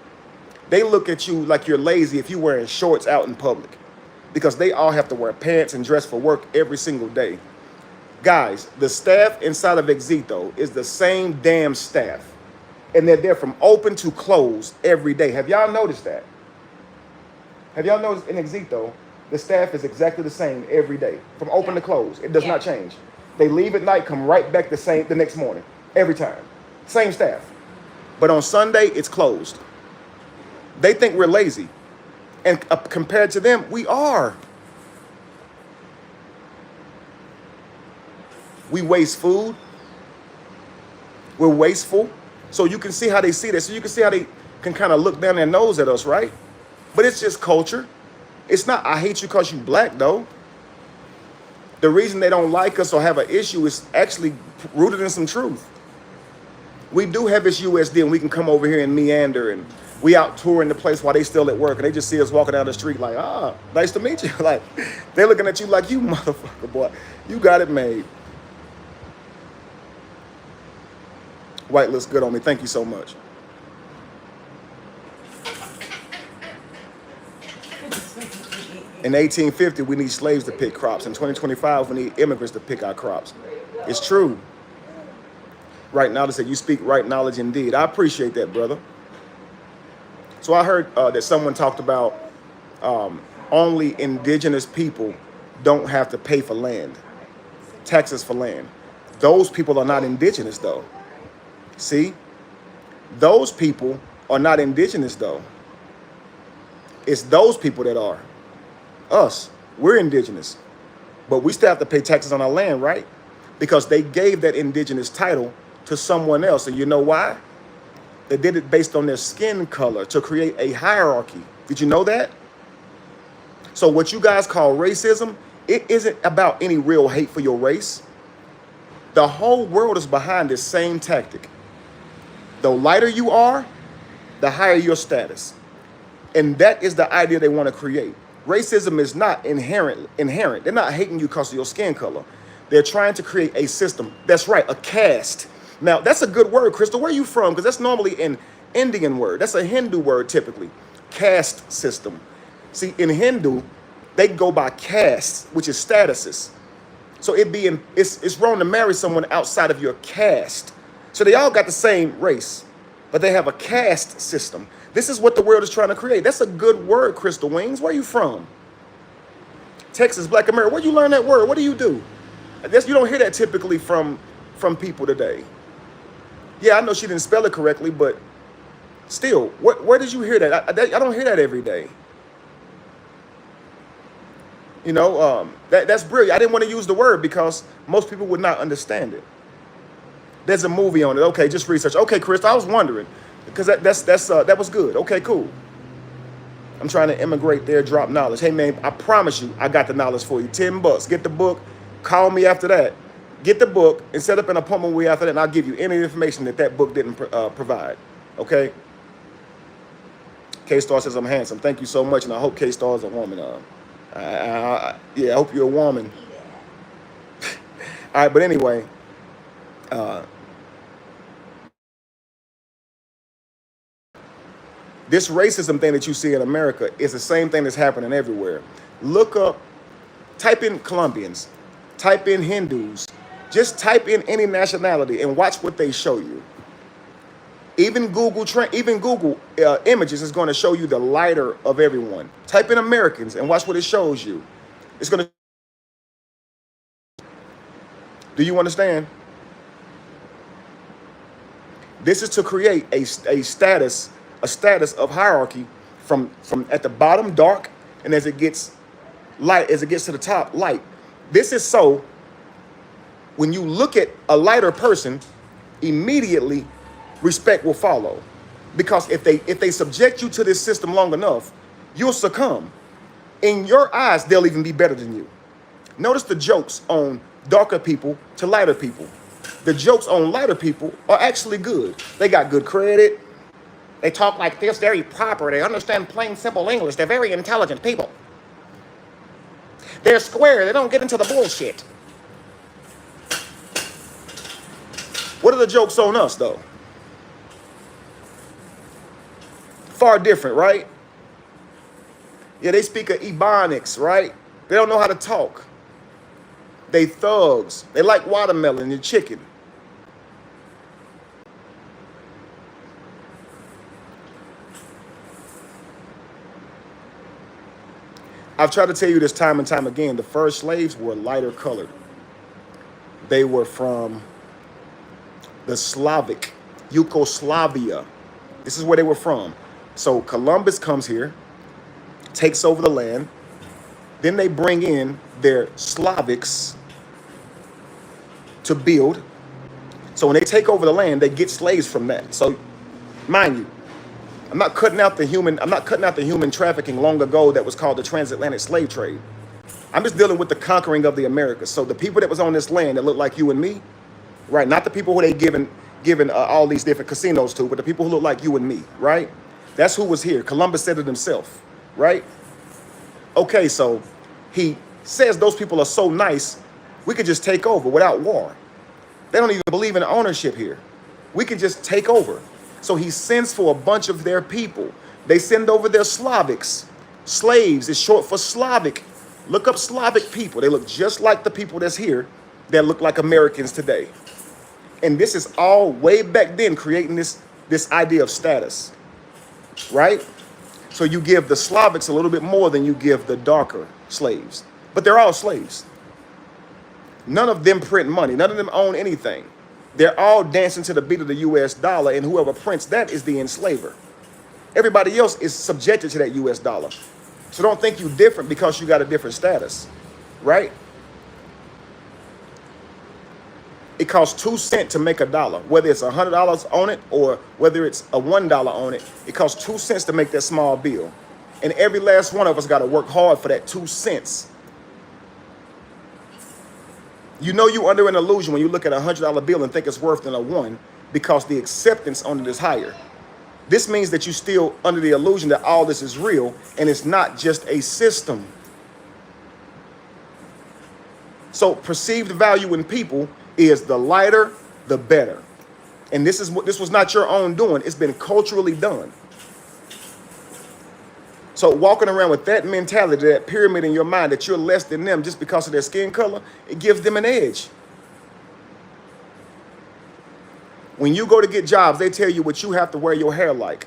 Speaker 1: They look at you like you're lazy if you're wearing shorts out in public because they all have to wear pants and dress for work every single day. Guys, the staff inside of Exito is the same damn staff. And they're there from open to close every day. Have y'all noticed that? Have y'all noticed in Exito, the staff is exactly the same every day, from open to close. It does not change. They leave at night, come right back the next morning, every time. Same staff. But on Sunday, it's closed. They think we're lazy. And compared to them, we are. We waste food. We're wasteful. So you can see how they see that. So you can see how they can kind of look down their nose at us, right? But it's just culture. It's not, I hate you because you black, though. The reason they don't like us or have an issue is actually rooted in some truth. We do have this USD and we can come over here and meander and we out touring the place while they still at work and they just see us walking down the street like, nice to meet you. Like, they're looking at you like, you motherfucker, boy, you got it made. White looks good on me. Thank you so much. In 1850, we need slaves to pick crops. In 2025, we need immigrants to pick our crops. It's true. Right now, they say you speak right knowledge indeed. I appreciate that, brother. So I heard that someone talked about only indigenous people don't have to pay for land, taxes for land. Those people are not indigenous, though. See, those people are not indigenous, though. It's those people that are. Us, we're indigenous, but we still have to pay taxes on our land, right? Because they gave that indigenous title to someone else. And you know why? They did it based on their skin color to create a hierarchy. Did you know that? So what you guys call racism, it isn't about any real hate for your race. The whole world is behind this same tactic. The lighter you are, the higher your status. And that is the idea they want to create. Racism is not inherent. They're not hating you because of your skin color. They're trying to create a system. That's right, a caste. Now, that's a good word, Crystal. Where are you from? Because that's normally an Indian word. That's a Hindu word, typically. Caste system. See, in Hindu, they go by castes, which is statuses. So it's wrong to marry someone outside of your caste. So they all got the same race, but they have a caste system. This is what the world is trying to create. That's a good word, Crystal Wings. Where are you from? Texas, Black America. Where you learn that word? What do you do? I guess you don't hear that typically from people today. Yeah, I know she didn't spell it correctly, but still, where did you hear that? I don't hear that every day. You know, that's brilliant. I didn't want to use the word because most people would not understand it. There's a movie on it. Okay, just research. Okay, Chris, I was wondering because that was good. Okay, cool. I'm trying to immigrate there, drop knowledge. Hey, man, I promise you, I got the knowledge for you. $10. Get the book. Call me after that. Get the book and set up an appointment with me after that, and I'll give you any information that book didn't provide. Okay? K-Star says I'm handsome. Thank you so much, and I hope K-Star is a woman. Yeah, I hope you're a woman. All right, but anyway, this racism thing that you see in America is the same thing that's happening everywhere. Look up, type in Colombians, type in Hindus, just type in any nationality and watch what they show you. Even Google Images is going to show you the lighter of everyone. Type in Americans and watch what it shows you. It's going to. Do you understand? This is to create a status of hierarchy from at the bottom dark, and as it gets light, as it gets to the top light. This is so when you look at a lighter person, immediately respect will follow. Because if they subject you to this system long enough, you'll succumb. In your eyes, they'll even be better than you. Notice the jokes on darker people to lighter people. The jokes on lighter people are actually good. They got good credit. They talk like this, very proper. They understand plain, simple English. They're very intelligent people. They're square. They don't get into the bullshit. What are the jokes on us, though? Far different, right? Yeah, they speak of Ebonics, right? They don't know how to talk. They thugs. They like watermelon and chicken. I've tried to tell you this time and time again. The first slaves were lighter colored. They were from the Slavic, Yugoslavia. This is where they were from. So Columbus comes here, takes over the land. Then they bring in their Slavics to build. So when they take over the land, they get slaves from that. So mind you, I'm not cutting out the human trafficking long ago that was called the transatlantic slave trade. I'm just dealing with the conquering of the Americas. So the people that was on this land that look like you and me, right? Not the people who they given all these different casinos to, but the people who look like you and me, right? That's who was here. Columbus said it himself, right? Okay, so he says those people are so nice, we could just take over without war. They don't even believe in ownership here. We could just take over. So he sends for a bunch of their people. They send over their Slavics. Slaves is short for Slavic. Look up Slavic people. They look just like the people that's here that look like Americans today. And this is all way back then creating this idea of status, right? So you give the Slavics a little bit more than you give the darker slaves. But they're all slaves. None of them print money. None of them own anything. They're all dancing to the beat of the US dollar, and whoever prints that is the enslaver. Everybody else is subjected to that US dollar. So don't think you're different because you got a different status, right? It costs 2 cents to make a dollar, whether it's $100 on it or whether it's a $1 on it. It costs 2 cents to make that small bill. And every last one of us got to work hard for that 2 cents. You know you're under an illusion when you look at a $100 bill and think it's worth than a one because the acceptance on it is higher. This means that you're still under the illusion that all this is real and it's not just a system. So perceived value in people is the lighter, the better. And this was not your own doing. It's been culturally done. So walking around with that mentality, that pyramid in your mind that you're less than them just because of their skin color, it gives them an edge. When you go to get jobs, they tell you what you have to wear your hair like.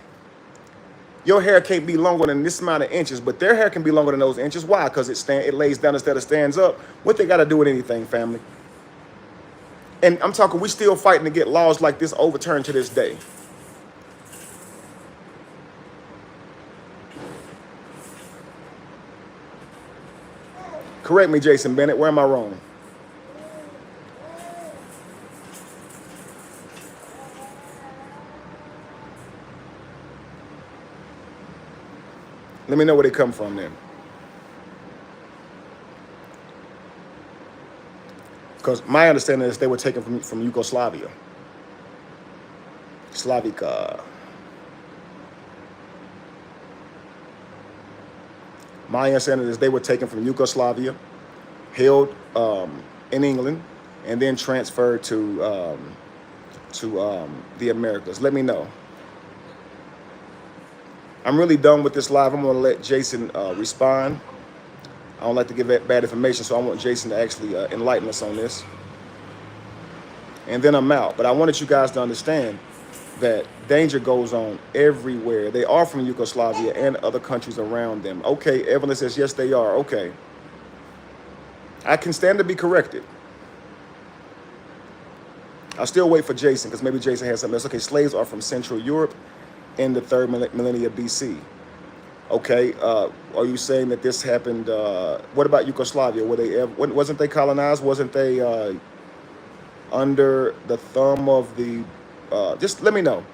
Speaker 1: Your hair can't be longer than this amount of inches, but their hair can be longer than those inches. Why? Because it lays down instead of stands up. What they got to do with anything, family? And I'm talking, we still fighting to get laws like this overturned to this day. Correct me, Jason Bennett. Where am I wrong? Let me know where they come from then. Because my understanding is they were taken from Yugoslavia. Slavica. My understanding is they were taken from Yugoslavia, held in England, and then transferred to the Americas. Let me know. I'm really done with this live. I'm going to let Jason respond. I don't like to give bad information, so I want Jason to actually enlighten us on this. And then I'm out. But I wanted you guys to understand that danger goes on everywhere. They are from Yugoslavia and other countries around them. Okay, Evelyn says, yes, they are. Okay. I can stand to be corrected. I'll still wait for Jason, because maybe Jason has something else. Okay, slaves are from Central Europe in the 3rd millennia BC. Okay, are you saying that this happened, what about Yugoslavia? Wasn't they colonized? Wasn't they under the thumb of the, just let me know.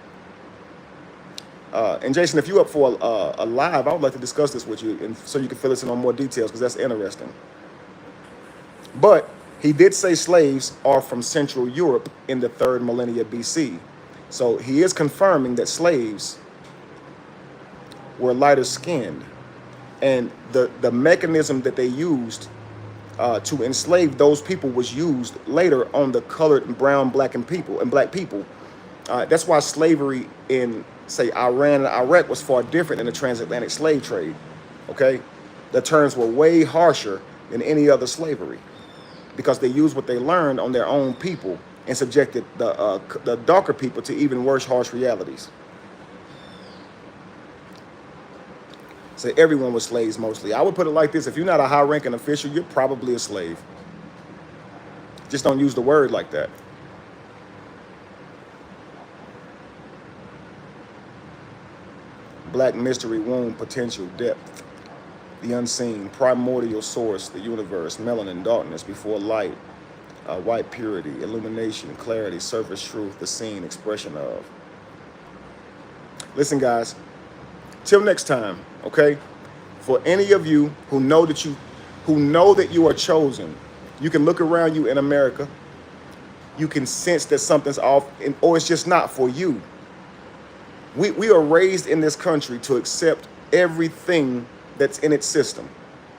Speaker 1: And Jason, if you're up for a live, I would like to discuss this with you, and so you can fill us in on more details, because that's interesting. But he did say slaves are from Central Europe in the 3rd millennia BC. So he is confirming that slaves were lighter skinned. And the mechanism that they used to enslave those people was used later on the colored and brown, black people. That's why slavery in, say, Iran and Iraq was far different than the transatlantic slave trade. Okay, the terms were way harsher than any other slavery, because they used what they learned on their own people and subjected the darker people to even worse, harsh realities. So everyone was slaves mostly. I would put it like this: if you're not a high-ranking official, you're probably a slave. Just don't use the word like that. Black mystery, womb, potential, depth, the unseen, primordial source, the universe, melanin, darkness before light, white purity, illumination, clarity, surface truth, the seen, expression of. Listen, guys, till next time, okay? For any of you who know that you are chosen, you can look around you in America, you can sense that something's off, or it's just not for you. We are raised in this country to accept everything that's in its system.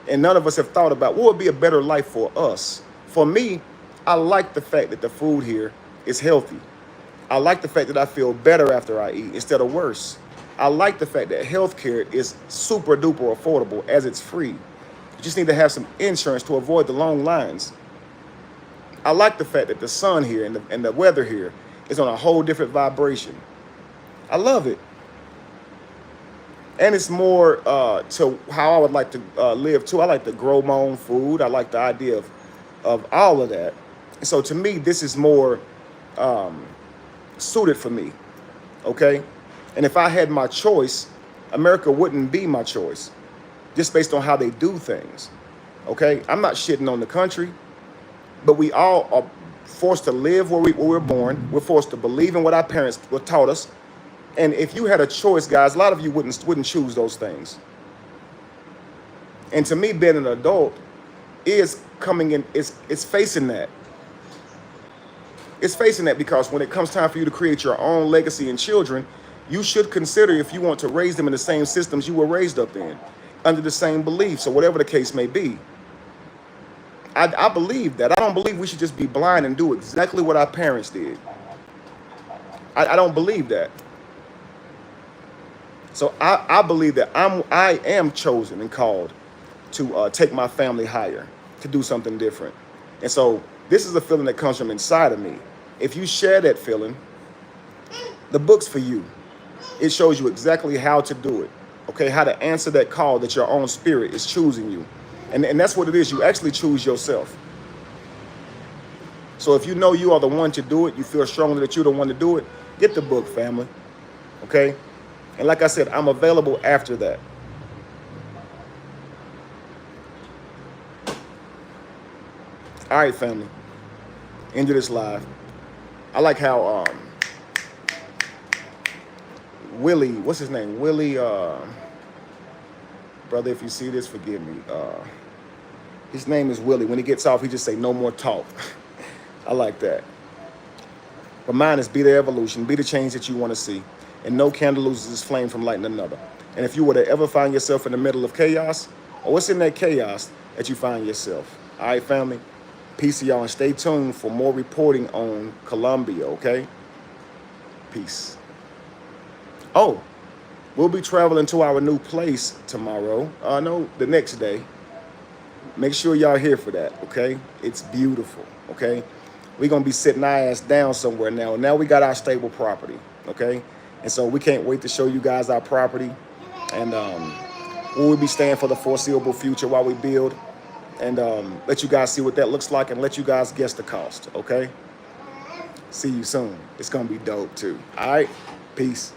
Speaker 1: And none of us have thought about what would be a better life for us. For me, I like the fact that the food here is healthy. I like the fact that I feel better after I eat instead of worse. I like the fact that healthcare is super duper affordable, as it's free. You just need to have some insurance to avoid the long lines. I like the fact that the sun here and the weather here is on a whole different vibration. I love it. And it's more to how I would like to live too. I like to grow my own food. I like the idea of all of that. So to me, this is more suited for me, okay? And if I had my choice, America wouldn't be my choice, just based on how they do things, okay? I'm not shitting on the country, but we all are forced to live where we're born. We're forced to believe in what our parents were taught us. And if you had a choice, guys, a lot of you wouldn't choose those things. And to me, being an adult is coming in, it's facing that. It's facing that, because when it comes time for you to create your own legacy and children, you should consider if you want to raise them in the same systems you were raised up in, under the same beliefs, or whatever the case may be. I believe that. I don't believe we should just be blind and do exactly what our parents did. I don't believe that. So I believe that I am chosen and called to take my family higher, to do something different. And so this is a feeling that comes from inside of me. If you share that feeling, the book's for you. It shows you exactly how to do it, okay? How to answer that call that your own spirit is choosing you. And that's what it is. You actually choose yourself. So if you know you are the one to do it, you feel strongly that you're the one to do it, get the book, family, okay? And like I said, I'm available after that. All right, family. End of this live. I like how Willie, what's his name? Willie, brother, if you see this, forgive me. His name is Willie. When he gets off, he just say, no more talk. I like that. But mine is be the evolution, be the change that you want to see. And no candle loses its flame from lighting another. And if you were to ever find yourself in the middle of chaos, or what's in that chaos that you find yourself? All right, family? Peace to y'all, and stay tuned for more reporting on Colombia, okay? Peace. Oh, we'll be traveling to our new place tomorrow. No, the next day. Make sure y'all here for that, okay? It's beautiful, okay? We're going to be sitting our ass down somewhere now. Now we got our stable property, okay? And so we can't wait to show you guys our property. And we'll be staying for the foreseeable future while we build. And let you guys see what that looks like and let you guys guess the cost, okay? See you soon. It's going to be dope, too. All right? Peace.